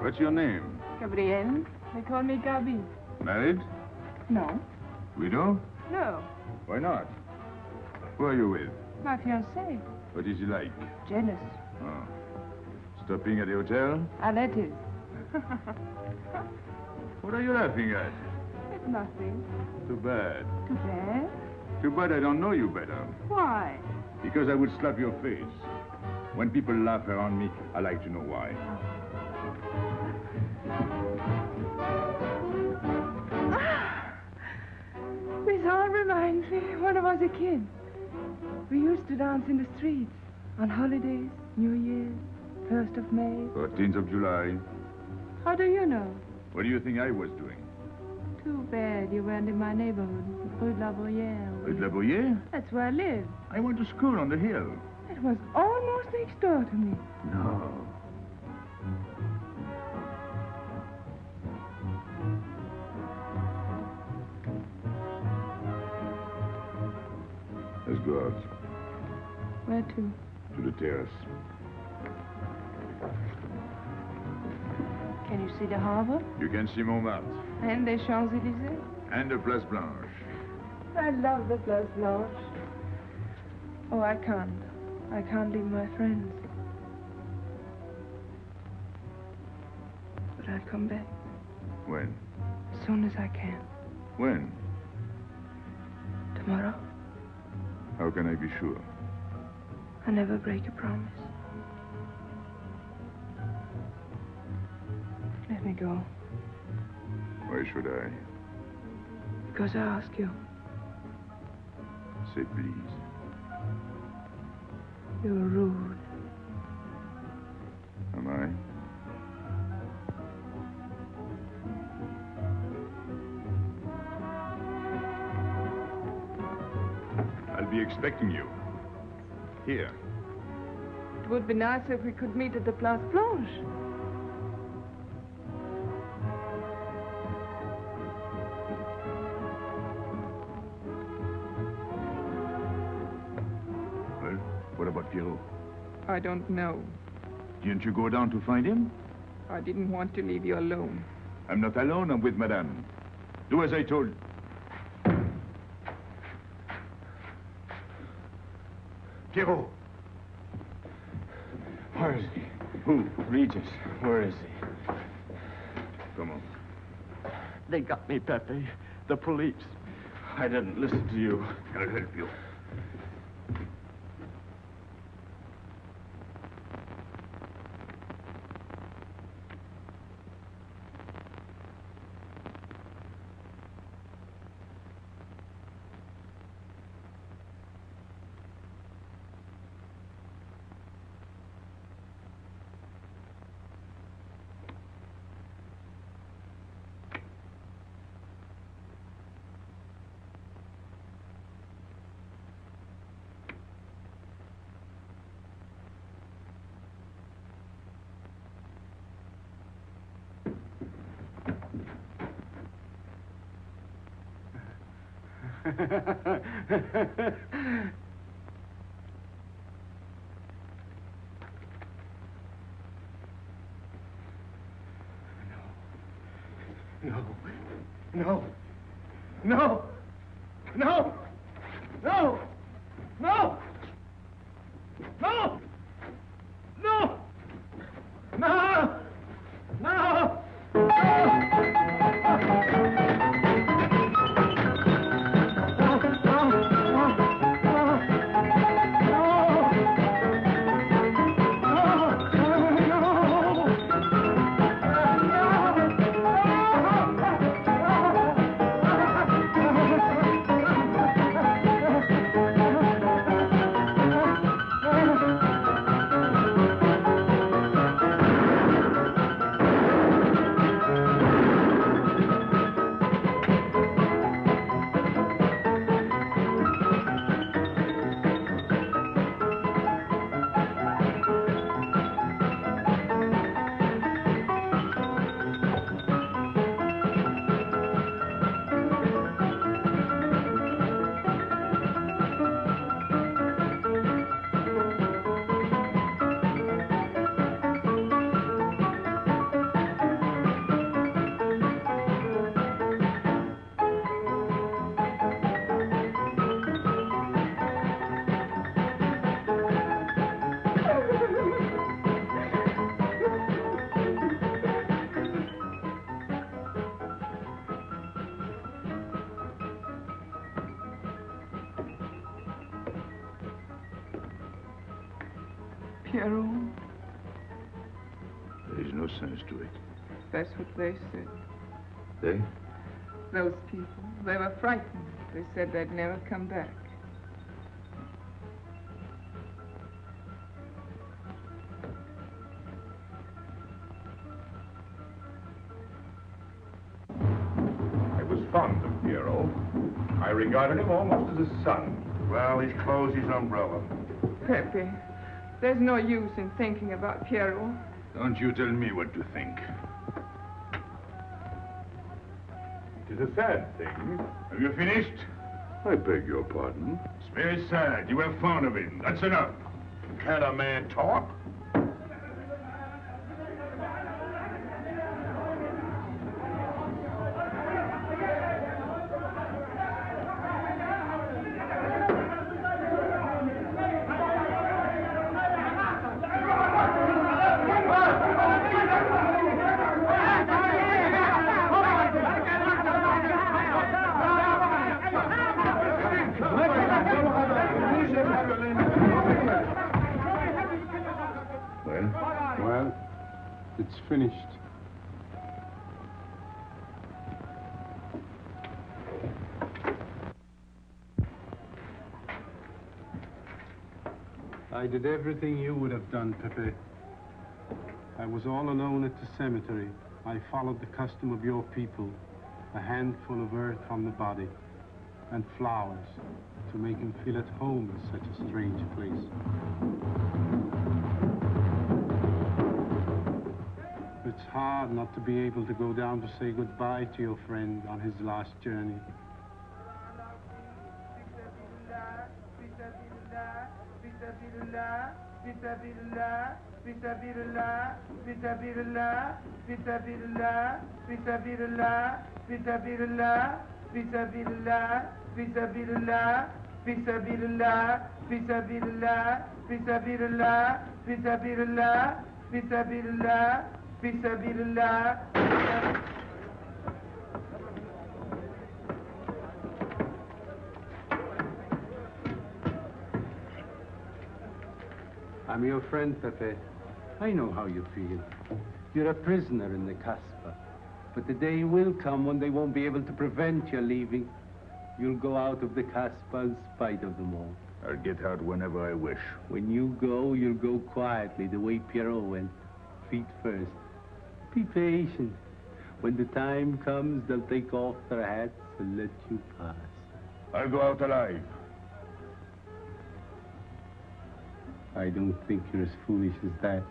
What's your name? Gabrielle. They call me Gaby. Married? No. Widow? No. Why not? Who are you with? My fiancé. What is he like? Jealous. Oh. Stopping at the hotel? And it is. What are you laughing at? It's nothing. Too bad. Too bad. Too bad I don't know you better. Why? Because I would slap your face. When people laugh around me, I like to know why. This all reminds me when I was a kid. We used to dance in the streets on holidays, New Year's, 1st of May. 14th of July. How do you know? What do you think I was doing? Too bad you weren't in my neighborhood, Rue de la Bruyère. Rue de la Bruyère? That's where I live. I went to school on the hill. It was almost next door to me. No. Let's go out. Where to? To the terrace. Can you see the harbor? You can see Montmartre. And the Champs-Élysées? And the Place Blanche. I love the Place Blanche. Oh, I can't. I can't leave my friends. But I'll come back. When? As soon as I can. When? Tomorrow. How can I be sure? I never break a promise. Let me go. Why should I? Because I ask you. Say please. You're rude. Am I? I'll be expecting you. Here. It would be nice if we could meet at the Place Blanche. Well, what about Pierrot? I don't know. Didn't you go down to find him? I didn't want to leave you alone. I'm not alone, I'm with Madame. Do as I told. Pierrot. Where is he? Who? Regis. Where is he? Come on. They got me, Pepe. The police. I didn't listen to you. I'll help you. No. No. No. No. No. No. No. No. No. No. Pierrot, There's no sense to it. that's what they said. They? Those people, they were frightened. They said they'd never come back. I was fond of Pierrot. I regarded him almost as a son. Well, he's closed his umbrella. Pepe, there's no use in thinking about Pierrot. Don't you tell me what to think. It is a sad thing. Have you finished? I beg your pardon. It's very sad. You were fond of him. That's enough. Can't a man talk? Well, it's finished. I did everything you would have done, Pepe. I was all alone at the cemetery. I followed the custom of your people, a handful of earth on the body, and flowers to make him feel at home in such a strange place. It's hard not to be able to go down to say goodbye to your friend on his last journey. I'm your friend, Pepe. I know how you feel. You're a prisoner in the Casbah. But the day will come when they won't be able to prevent your leaving. You'll go out of the Casbah in spite of them all. I'll get out whenever I wish. When you go, you'll go quietly, the way Pierrot went. Feet first. Be patient. When the time comes, they'll take off their hats and let you pass. I'll go out alive. I don't think you're as foolish as that.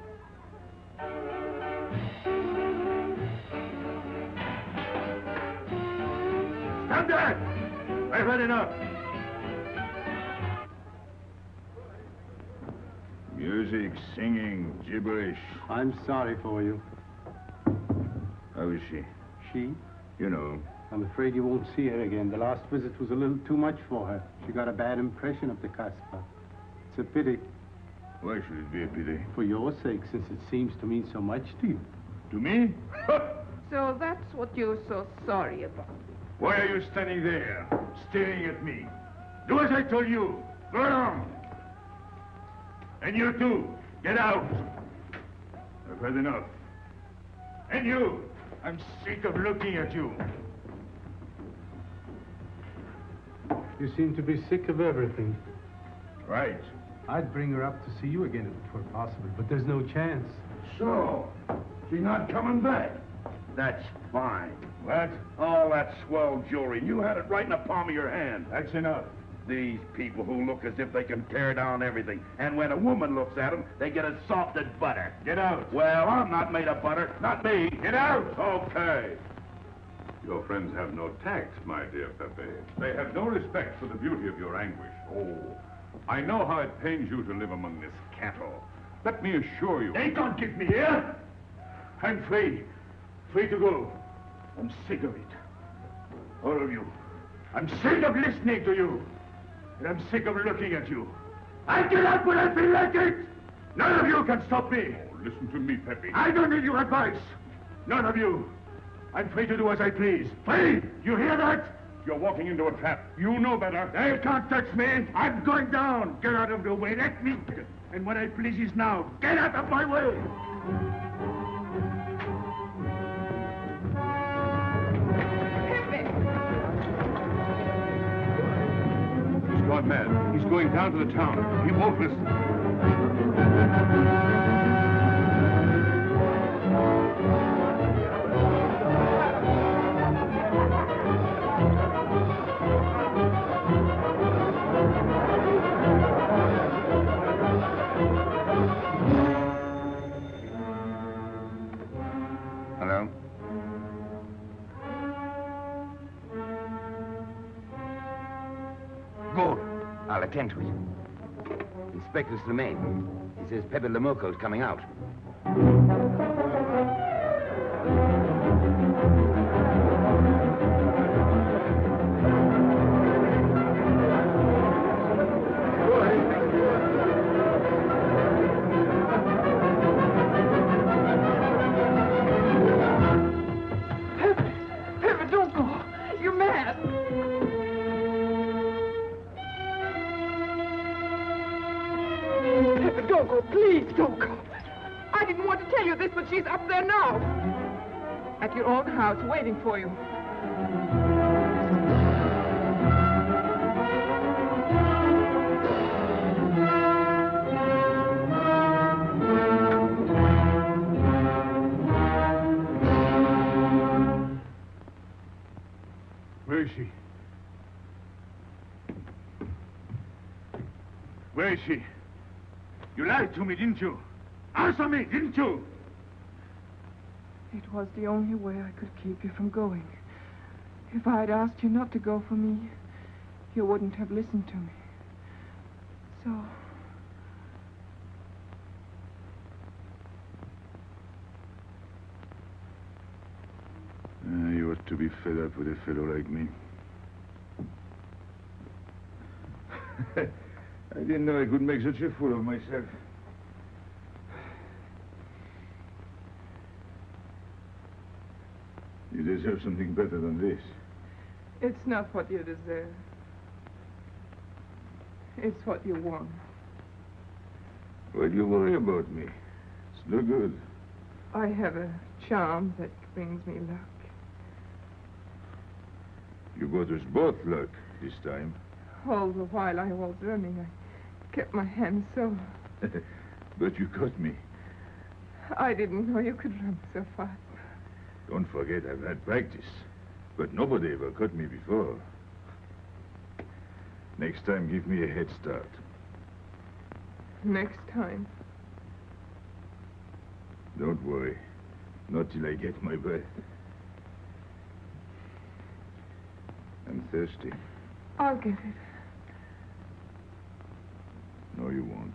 Stop that! I've had enough. Music, singing, gibberish. I'm sorry for you. How is she? She? You know. I'm afraid you won't see her again. The last visit was a little too much for her. She got a bad impression of the Casbah. It's a pity. Why should it be a pity? For your sake, since it seems to mean so much to you. To me? So that's what you're so sorry about. Why are you standing there, staring at me? Do as I told you. Go on. And you too, get out. I've had enough. And you, I'm sick of looking at you. You seem to be sick of everything. Right. I'd bring her up to see you again if it were possible, but there's no chance. So, she's not coming back. That's fine. What? All that swell jewelry. You had it right in the palm of your hand. That's enough. These people who look as if they can tear down everything. And when a woman looks at them, they get as soft as butter. Get out. Well, I'm not made of butter. Not me. Get out. Okay. Your friends have no tact, my dear Pepe. They have no respect for the beauty of your anguish. Oh, I know how it pains you to live among this cattle. Let me assure you... They don't give me here. I'm free. Free to go. I'm sick of it. All of you. I'm sick of listening to you. And I'm sick of looking at you. I get out when I feel like it. None of you can stop me. Oh, listen to me, Pepe. I don't need your advice. None of you. I'm free to do as I please. Free! You hear that? You're walking into a trap. You know better. They can't touch me. I'm going down. Get out of the way. Let me... And what I please is now. Get out of my way. He's gone mad. He's going down to the town. He won't listen. Hello? Good. I'll attend to it. Inspector Slimane. He says Pepe le Moko is coming out. Pepe, don't go. You're mad. Pepe, don't go. Please, don't go. I didn't want to tell you this, but she's up there now. At your own house, waiting for you. Where is she? Where is she? You lied to me, didn't you? Answer me, didn't you? It was the only way I could keep you from going. If I'd asked you not to go for me, you wouldn't have listened to me. So... You ought to be fed up with a fellow like me. I didn't know I could make such a fool of myself. You deserve something better than this. It's not what you deserve. It's what you want. Why do you worry about me? It's no good. I have a charm that brings me luck. You got us both luck this time. All the while I was running, I kept my hand so... But you caught me. I didn't know you could run so fast. Don't forget I've had practice. But nobody ever caught me before. Next time, give me a head start. Next time. Don't worry. Not till I get my breath. thirsty. I'll get it. No, you won't.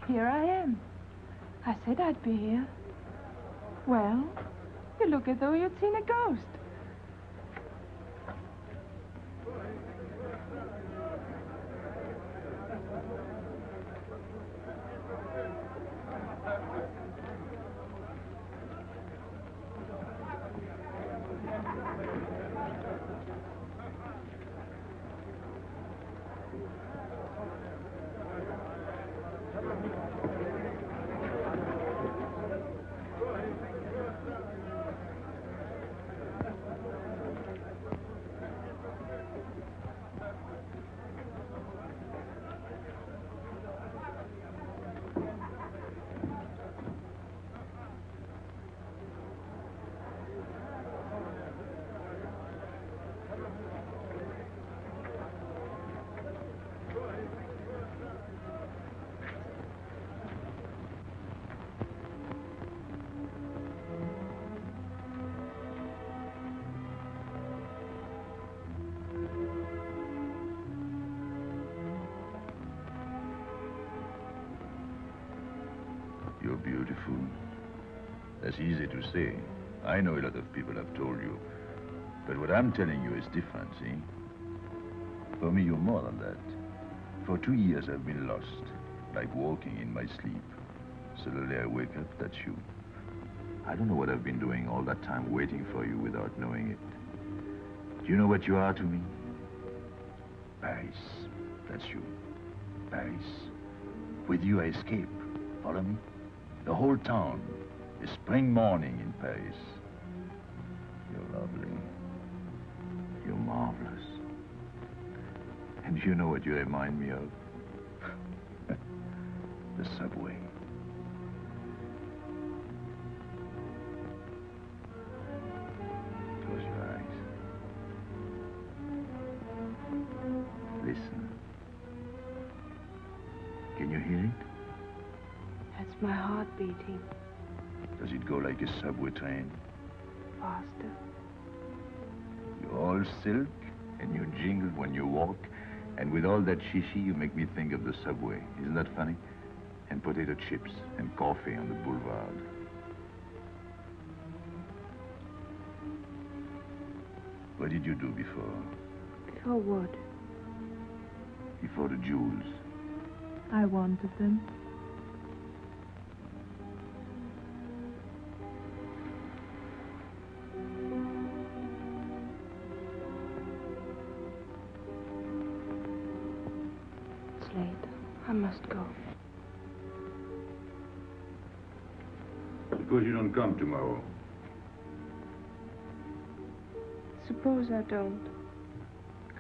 Here I am. I said I'd be here. Well, you look as though you'd seen a ghost. You're beautiful. That's easy to say. I know a lot of people have told you. But what I'm telling you is different, see? For me, you're more than that. For 2 years, I've been lost, like walking in my sleep. Suddenly, I wake up, that's you. I don't know what I've been doing all that time waiting for you without knowing it. Do you know what you are to me? Paris. That's you. Paris. With you, I escape. Follow me? The whole town. A spring morning in Paris. You're lovely. You're marvelous. And you know what you remind me of? The subway. Close your eyes. Listen. Can you hear it? That's my heart beating. Does it go like a subway train? Faster. You're all silk, and you jingle when you walk, and with all that shishi, you make me think of the subway. Isn't that funny? And potato chips and coffee on the boulevard. What did you do before? Before what? Before the jewels. I wanted them. It's late. I must go. Suppose you don't come tomorrow. Suppose I don't.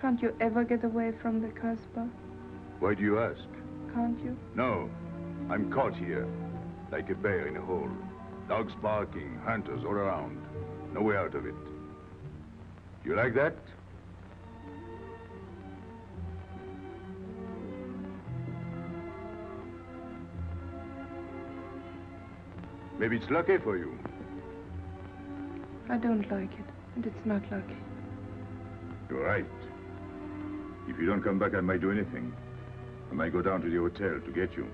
Can't you ever get away from the Casbah? Why do you ask? Can't you? No. I'm caught here, like a bear in a hole. Dogs barking, hunters all around. No way out of it. You like that? Maybe it's lucky for you. I don't like it, and it's not lucky. You're right. If you don't come back, I might do anything. I might go down to the hotel to get you.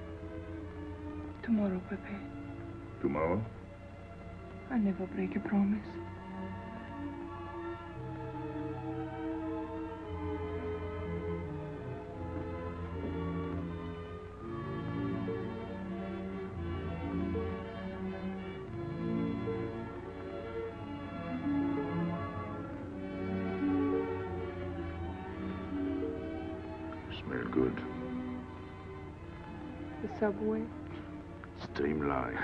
Tomorrow, Pepe. Tomorrow? I never break a promise. Smell good. The subway? Streamlined.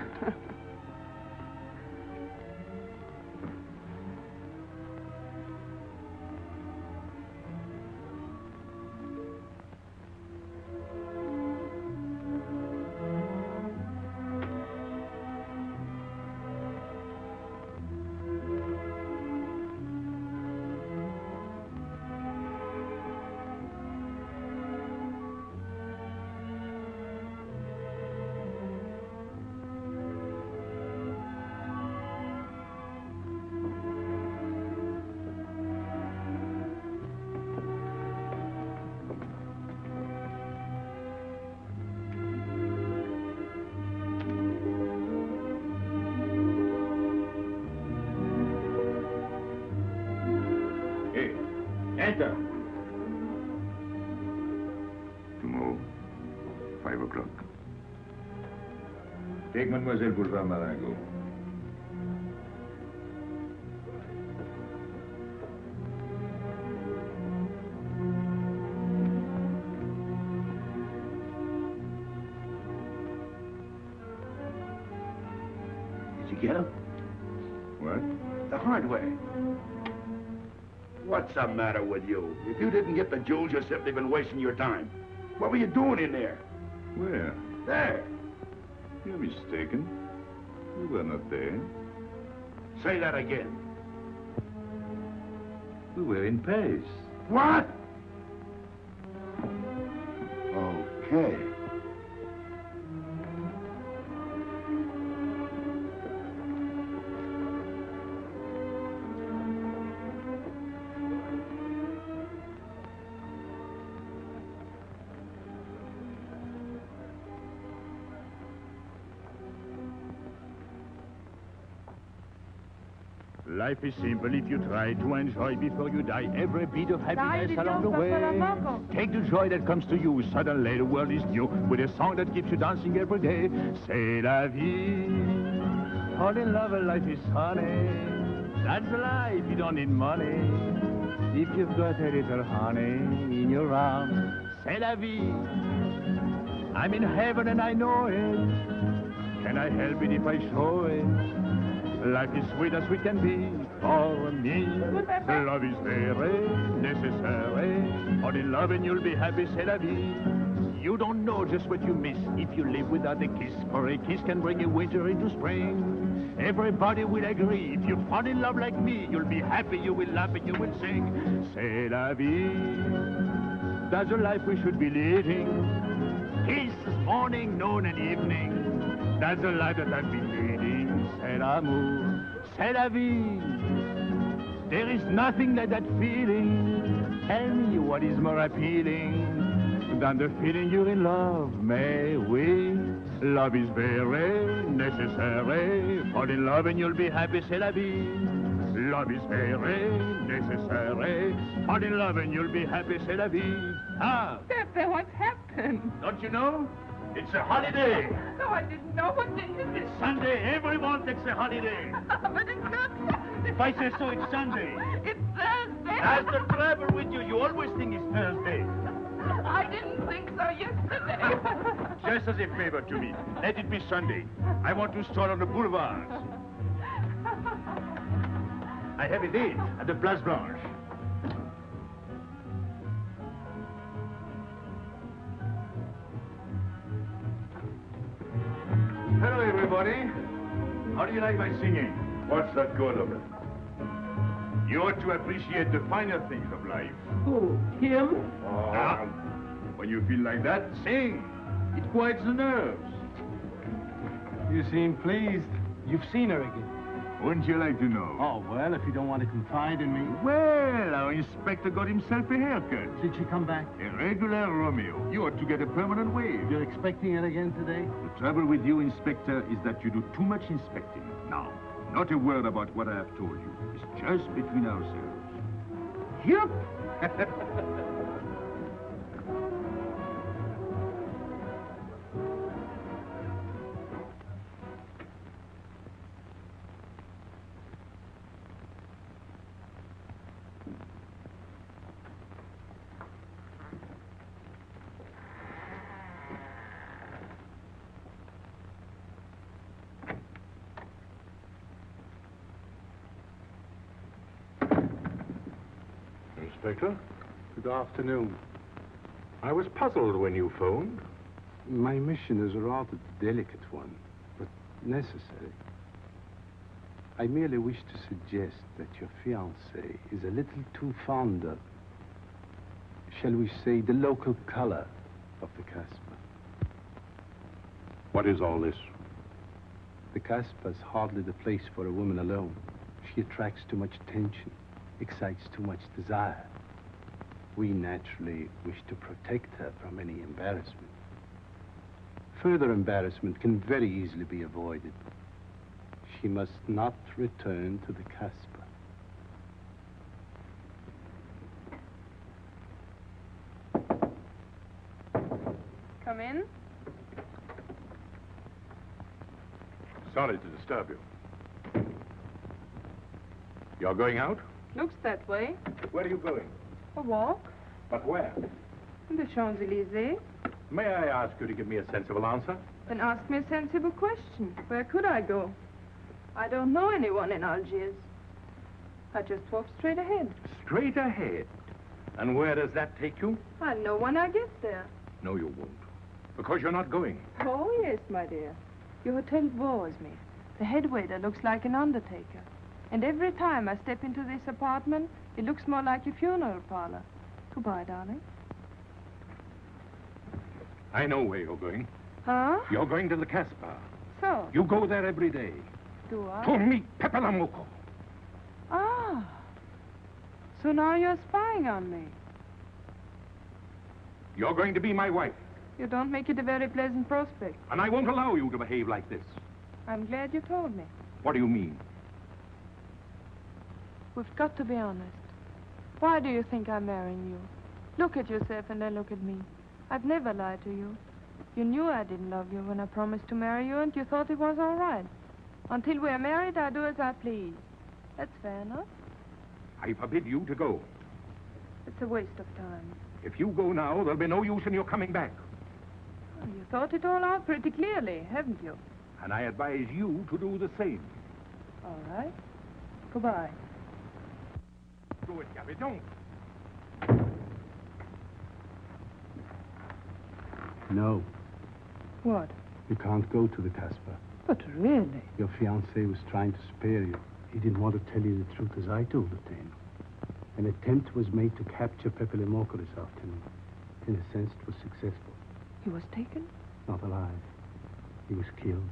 Enter. Tomorrow, 5 o'clock. Take Mademoiselle Boulevard Marengo. Did you get him? What? The hardware. What's the matter with you? If you didn't get the jewels, you've simply been wasting your time. What were you doing in there? Where? There. You're mistaken. We were not there. Say that again. We were in Paris. What? Okay. Life is simple if you try to enjoy before you die every bit of happiness along the way. Take the joy that comes to you. Suddenly the world is new with a song that keeps you dancing every day. C'est la vie. Fall in love and life is honey. That's the life, you don't need money. If you've got a little honey in your arms, c'est la vie. I'm in heaven and I know it. Can I help it if I show it? Life is sweet as sweet can be for me. Love is very necessary. Fall in love and you'll be happy, c'est la vie. You don't know just what you miss if you live without a kiss. For a kiss can bring a winter into spring. Everybody will agree. If you fall in love like me, you'll be happy, you will laugh and you will sing. C'est la vie. That's the life we should be leading. Kiss morning, noon and evening. That's the life that I've been leading. C'est l'amour, c'est la vie. There is nothing like that feeling. Tell me what is more appealing than the feeling you're in love, mais oui. Love is very necessary. Fall in love and you'll be happy, c'est la vie. Love is very necessary. Fall in love and you'll be happy, c'est la vie. Ah! Pepe, what's happened? Don't you know? It's a holiday. No, I didn't know. What day is it? It's Sunday. Everyone takes a holiday. But it's not Sunday. If I say so, it's Sunday. It's Thursday. That's the trouble with you. You always think it's Thursday. I didn't think so yesterday. Just as a favor to me, let it be Sunday. I want to stroll on the boulevards. I have a date at the Place Blanche. Hello, everybody. How do you like my singing? What's that good of it? You ought to appreciate the finer things of life. Who? Him? Now, when you feel like that, sing. It quiets the nerves. You seem pleased. You've seen her again. Wouldn't you like to know? Oh, well, if you don't want to confide in me. Well, our inspector got himself a haircut. Did she come back? A regular Romeo. You ought to get a permanent wave. You're expecting it again today? The trouble with you, Inspector, is that you do too much inspecting. Now, not a word about what I have told you. It's just between ourselves. Yep. Inspector. Good afternoon. I was puzzled when you phoned. My mission is a rather delicate one, but necessary. I merely wish to suggest that your fiancé is a little too fond of, shall we say, the local color of the Casbah. What is all this? The Casbah is hardly the place for a woman alone. She attracts too much attention, excites too much desire. We naturally wish to protect her from any embarrassment. Further embarrassment can very easily be avoided. She must not return to the Casbah. Come in. Sorry to disturb you. You're going out? Looks that way. Where are you going? A walk. But where? In the Champs-Élysées. May I ask you to give me a sensible answer? Then ask me a sensible question. Where could I go? I don't know anyone in Algiers. I just walk straight ahead. Straight ahead. And where does that take you? I'll know when I get there. No, you won't. Because you're not going. Oh, yes, my dear. Your hotel bores me. The head waiter looks like an undertaker. And every time I step into this apartment, it looks more like a funeral parlor. Goodbye, darling. I know where you're going. Huh? You're going to the Casbah. So? You go there every day. Do I? To meet Pepe le Moko. Ah. So now you're spying on me. You're going to be my wife. You don't make it a very pleasant prospect. And I won't allow you to behave like this. I'm glad you told me. What do you mean? We've got to be honest. Why do you think I'm marrying you? Look at yourself and then look at me. I've never lied to you. You knew I didn't love you when I promised to marry you, and you thought it was all right. Until we're married, I do as I please. That's fair enough. I forbid you to go. It's a waste of time. If you go now, there'll be no use in your coming back. Oh, you thought it all out pretty clearly, haven't you? And I advise you to do the same. All right. Goodbye. Do it, Gaby, don't. No. What? You can't go to the Casbah. But really? Your fiancé was trying to spare you. He didn't want to tell you the truth as I told it to him. An attempt was made to capture Pepe le Moko this afternoon. In a sense, it was successful. He was taken? Not alive. He was killed.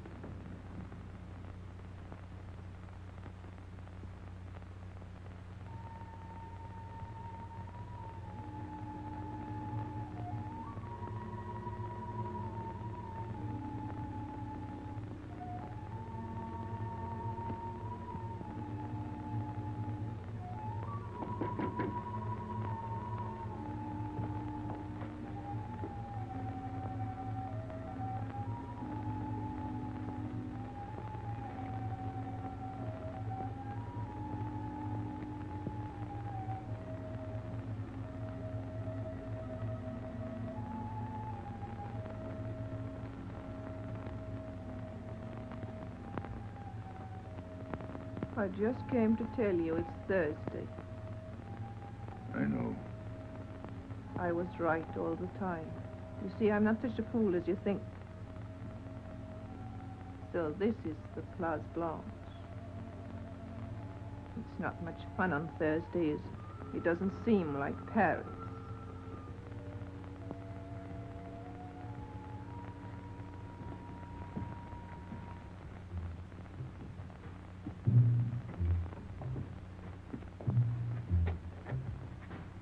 I just came to tell you it's Thursday. I know. I was right all the time. You see, I'm not such a fool as you think. So this is the Place Blanche. It's not much fun on Thursdays. It doesn't seem like Paris.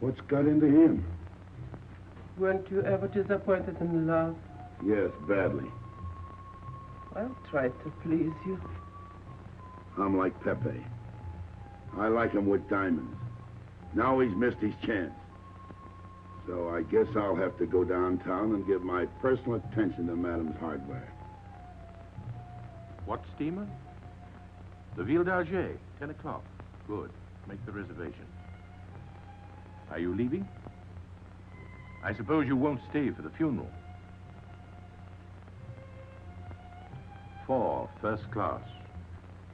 What's got into him? Weren't you ever disappointed in love? Yes, badly. I'll try to please you. I'm like Pepe. I like him with diamonds. Now he's missed his chance. So I guess I'll have to go downtown and give my personal attention to Madame's hardware. What steamer? The Ville d'Alger, 10 o'clock. Good. Make the reservation. Are you leaving? I suppose you won't stay for the funeral. 4, first class.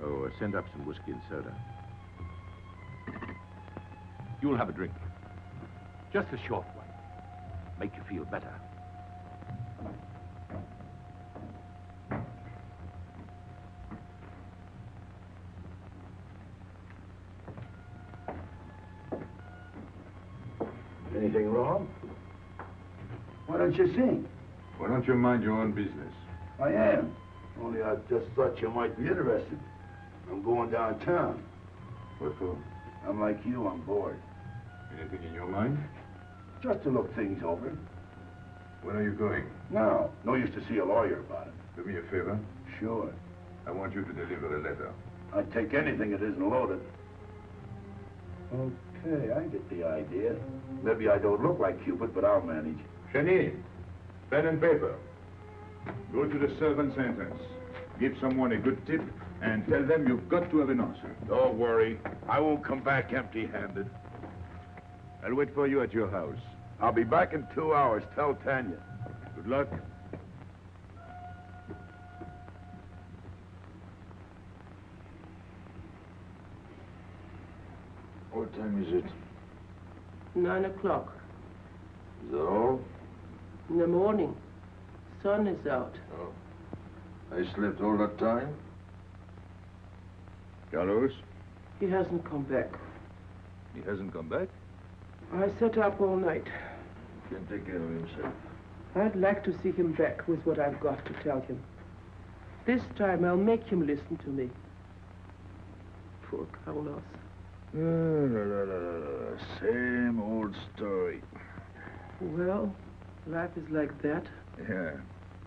Oh, send up some whiskey and soda. You'll have a drink. Just a short one. Make you feel better. Anything wrong? Why don't you sing? Why don't you mind your own business? I am. Only I just thought you might be interested. I'm going downtown. What for? I'm like you, I'm bored. Anything in your mind? Just to look things over. When are you going? No, no use to see a lawyer about it. Do me a favor. Sure. I want you to deliver a letter. I'd take anything that isn't loaded. Okay, I get the idea. Maybe I don't look like Cupid, but I'll manage. Jenny, pen and paper. Go to the servant's entrance. Give someone a good tip and tell them you've got to have an answer. Don't worry. I won't come back empty-handed. I'll wait for you at your house. I'll be back in 2 hours. Tell Tanya. Good luck. What time is it? 9 o'clock. Is that all? In the morning. Sun is out. Oh. I slept all that time? Carlos? He hasn't come back. He hasn't come back? I sat up all night. He can take care of himself. I'd like to see him back with what I've got to tell him. This time I'll make him listen to me. Poor Carlos. Same old story. Well, life is like that. Yeah.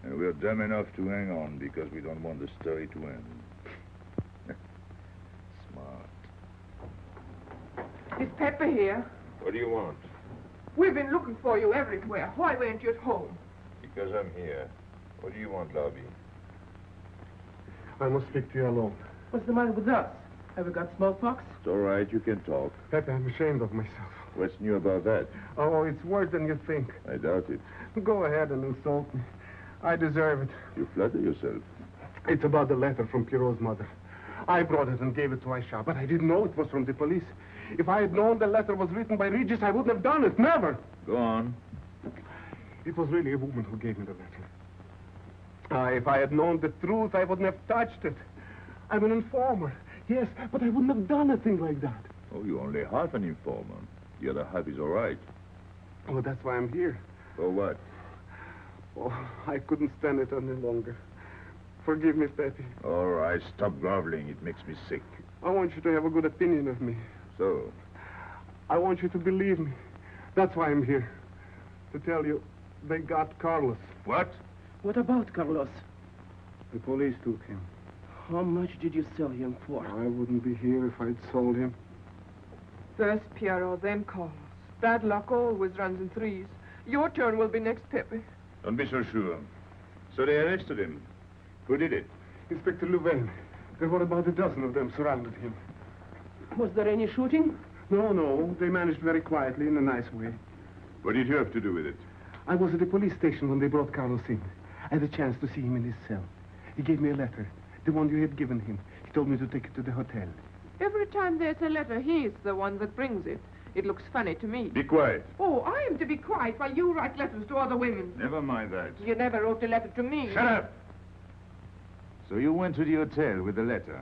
And we're dumb enough to hang on because we don't want the story to end. Smart. Is Pepe here? What do you want? We've been looking for you everywhere. Why weren't you at home? Because I'm here. What do you want, Lobby? I must speak to you alone. What's the matter with us? Have we got smallpox? It's all right. You can talk. Pepe, I'm ashamed of myself. What's new about that? Oh, it's worse than you think. I doubt it. Go ahead and insult me. I deserve it. You flatter yourself. It's about the letter from Pierrot's mother. I brought it and gave it to Aisha, but I didn't know it was from the police. If I had known the letter was written by Regis, I wouldn't have done it. Never. Go on. It was really a woman who gave me the letter. If I had known the truth, I wouldn't have touched it. I'm an informer. Yes, but I wouldn't have done a thing like that. Oh, you're only half an informer. The other half is all right. Oh, that's why I'm here. For what? Oh, I couldn't stand it any longer. Forgive me, Pepe. All right, stop groveling. It makes me sick. I want you to have a good opinion of me. So? I want you to believe me. That's why I'm here. To tell you, they got Carlos. What? What about Carlos? The police took him. How much did you sell him for? I wouldn't be here if I'd sold him. First Pierrot, then Carlos. Bad luck always runs in threes. Your turn will be next, Pepe. Don't be so sure. So they arrested him. Who did it? Inspector Louvain. There were about a dozen of them surrounded him. Was there any shooting? No. They managed very quietly in a nice way. What did you have to do with it? I was at the police station when they brought Carlos in. I had a chance to see him in his cell. He gave me a letter, the one you had given him. He told me to take it to the hotel. Every time there's a letter, he's the one that brings it. It looks funny to me. Be quiet. Oh, I am to be quiet while you write letters to other women. Never mind that. You never wrote a letter to me. Shut up! So you went to the hotel with the letter.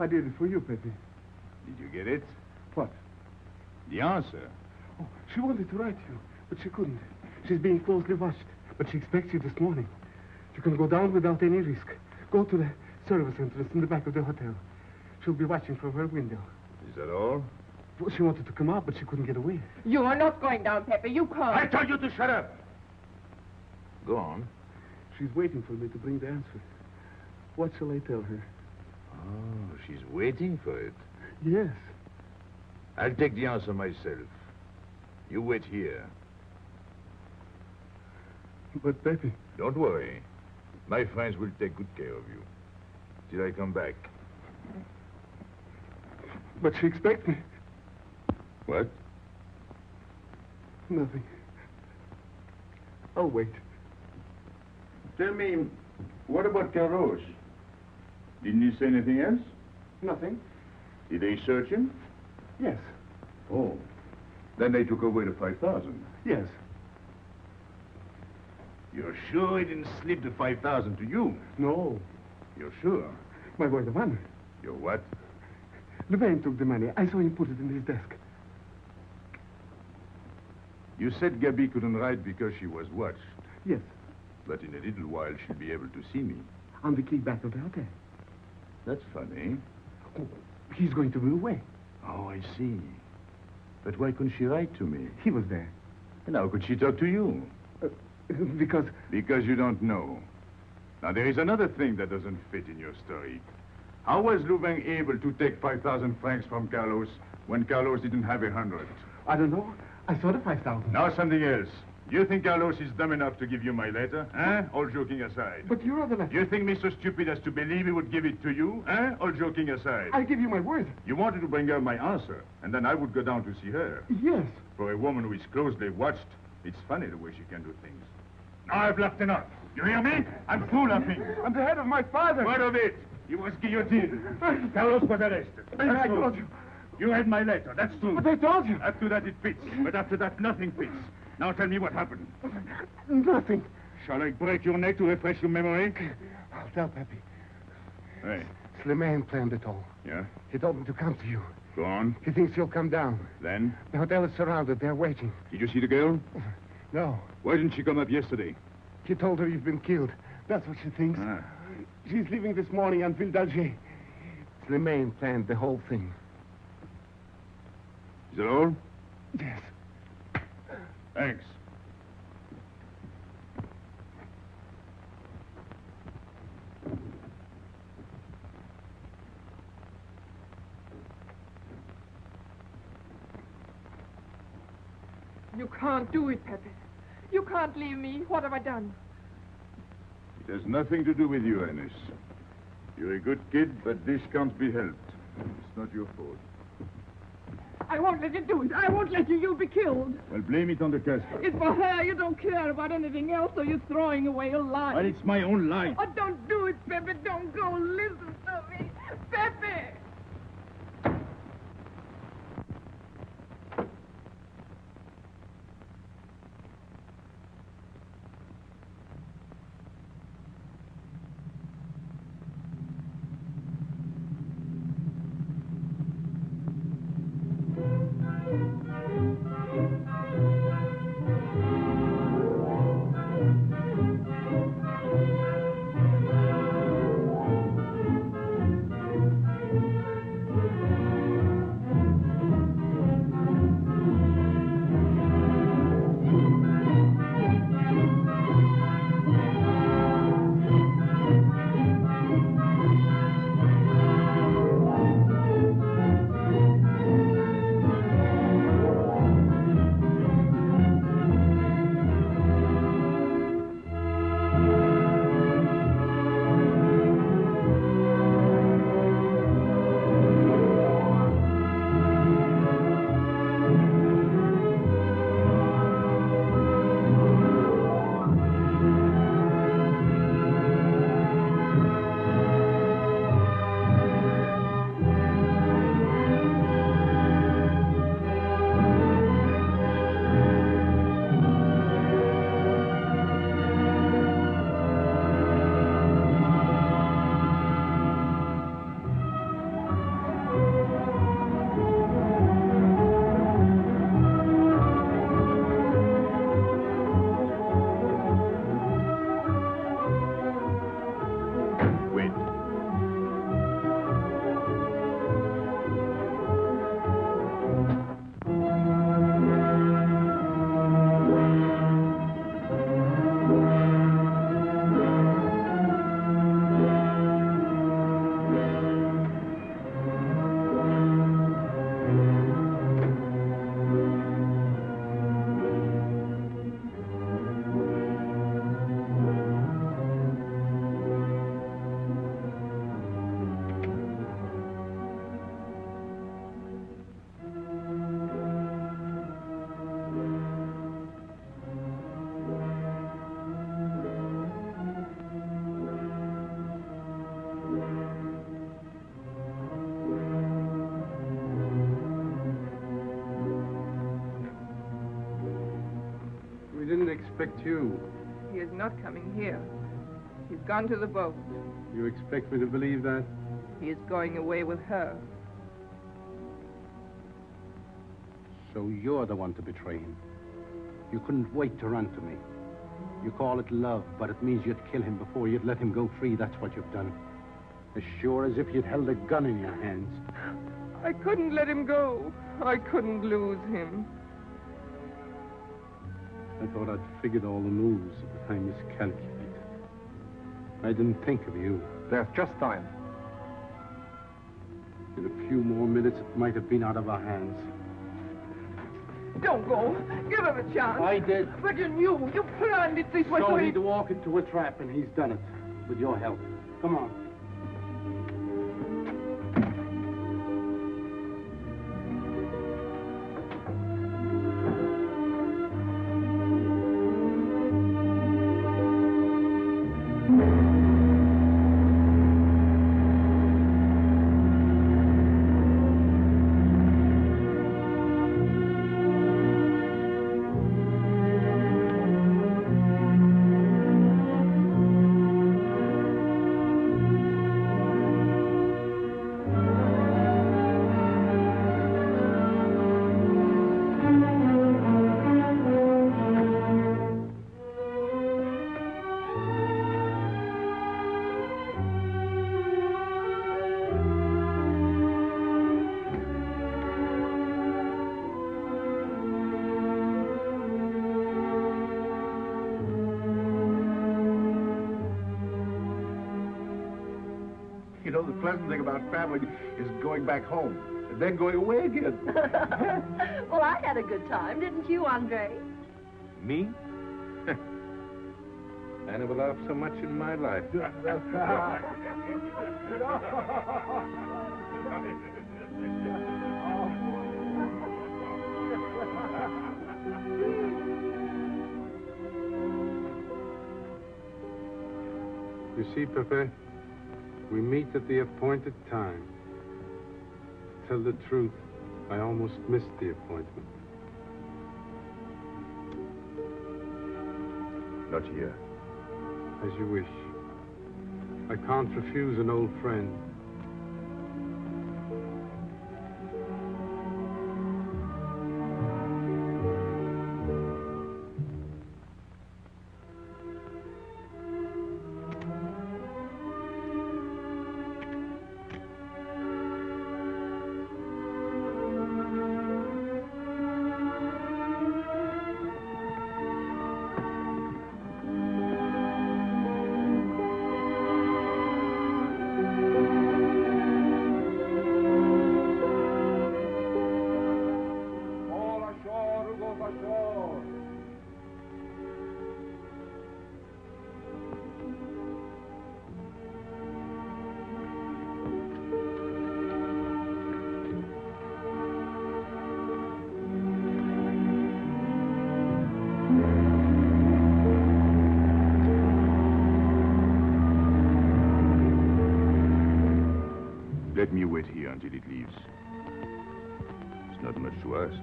I did it for you, Pepe. Did you get it? What? The answer. Oh, she wanted to write you, but she couldn't. She's being closely watched, but she expects you this morning. You can go down without any risk. Go to the service entrance in the back of the hotel. She'll be watching from her window. Is that all? Well, she wanted to come out, but she couldn't get away. You are not going down, Pepe. You can't. I told you to shut up! Go on. She's waiting for me to bring the answer. What shall I tell her? Oh, she's waiting for it. Yes. I'll take the answer myself. You wait here. But, Pepe... Don't worry. My friends will take good care of you. Till I come back. But she expects me. What? Nothing. I'll wait. Tell me, what about Giraux? Didn't he say anything else? Nothing. Did they search him? Yes. Oh. Then they took away the 5,000. Yes. You're sure he didn't slip the 5,000 to you? No. You're sure? My word of honor. Your what? Louvain took the money. I saw him put it in his desk. You said Gaby couldn't write because she was watched. Yes. But in a little while, she'll be able to see me. On the key back of the hotel. That's funny. Oh, he's going to be away. Oh, I see. But why couldn't she write to me? He was there. And how could she talk to you? Because... Because you don't know. Now, there is another thing that doesn't fit in your story. How was Louvain able to take 5,000 francs from Carlos when Carlos didn't have 100? I don't know. I saw the 5,000. Now something else. You think Carlos is dumb enough to give you my letter? Eh? All joking aside. But your other letter... You think me so stupid as to believe he would give it to you? Eh? All joking aside. I give you my word. You wanted to bring her my answer, and then I would go down to see her. Yes. For a woman who is closely watched, it's funny the way she can do things. Now I've laughed enough. You hear me? I'm through laughing. I'm the head of my father. What of it? He was guillotined. Carlos was arrested. I told you. You read my letter, that's true. But I told you. Up to that it fits, but after that nothing fits. Now tell me what happened. Nothing. Shall I break your neck to refresh your memory? I'll tell Pepe. Hey. Slimane planned it all. Yeah? He told me to come to you. Go on. He thinks you'll come down. Then? The hotel is surrounded. They're waiting. Did you see the girl? No. Why didn't she come up yesterday? He told her you've been killed. That's what she thinks. Ah. She's leaving this morning on Ville d'Alger. Slimane planned the whole thing. Is that all? Yes. Thanks. You can't do it, Pepe. You can't leave me. What have I done? It has nothing to do with you, Ines. You're a good kid, but this can't be helped. It's not your fault. I won't let you do it. I won't let you. You'll be killed. Well, blame it on the Casbah. It's for her. You don't care about anything else, so you're throwing away your life. Well, it's my own life. Oh, don't do it, Pepe. Don't go. Listen to me. Pepe! expect you? He is not coming here. He's gone to the boat. You expect me to believe that? He is going away with her. So you're the one to betray him. You couldn't wait to run to me. You call it love, but it means you'd kill him before you'd let him go free. That's what you've done. As sure as if you'd held a gun in your hands. I couldn't let him go. I couldn't lose him. I thought I'd figured all the moves, but I miscalculated. I didn't think of you. There's just time. In a few more minutes, it might have been out of our hands. Don't go. Give him a chance. I did. But you knew. You planned it this way. So he'd walk into a trap, and he's done it. With your help. Come on. You know, the pleasant thing about traveling is going back home and then going away again. Well, I had a good time, didn't you, Andre? Me? I never laughed so much in my life. You see, Pepe, we meet at the appointed time. To tell the truth, I almost missed the appointment. Not here. As you wish. I can't refuse an old friend. Let me wait here until it leaves. It's not much to ask.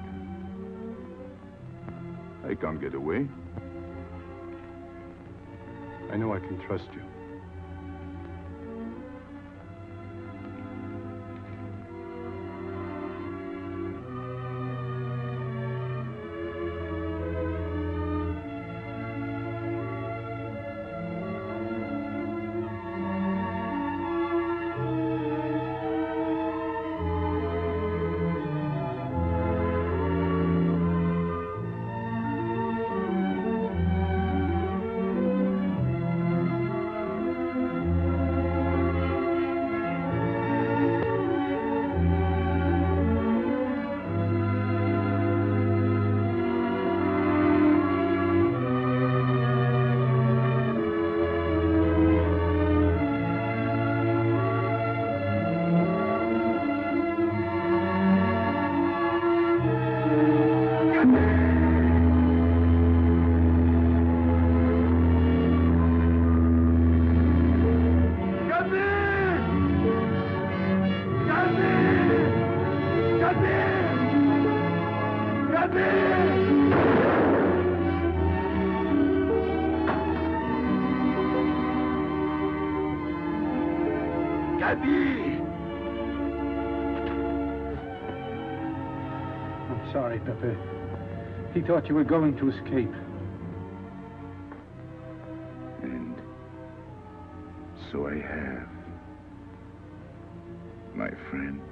I can't get away. I know I can trust you. I'm sorry, Pepe. He thought you were going to escape. And so I have, my friend.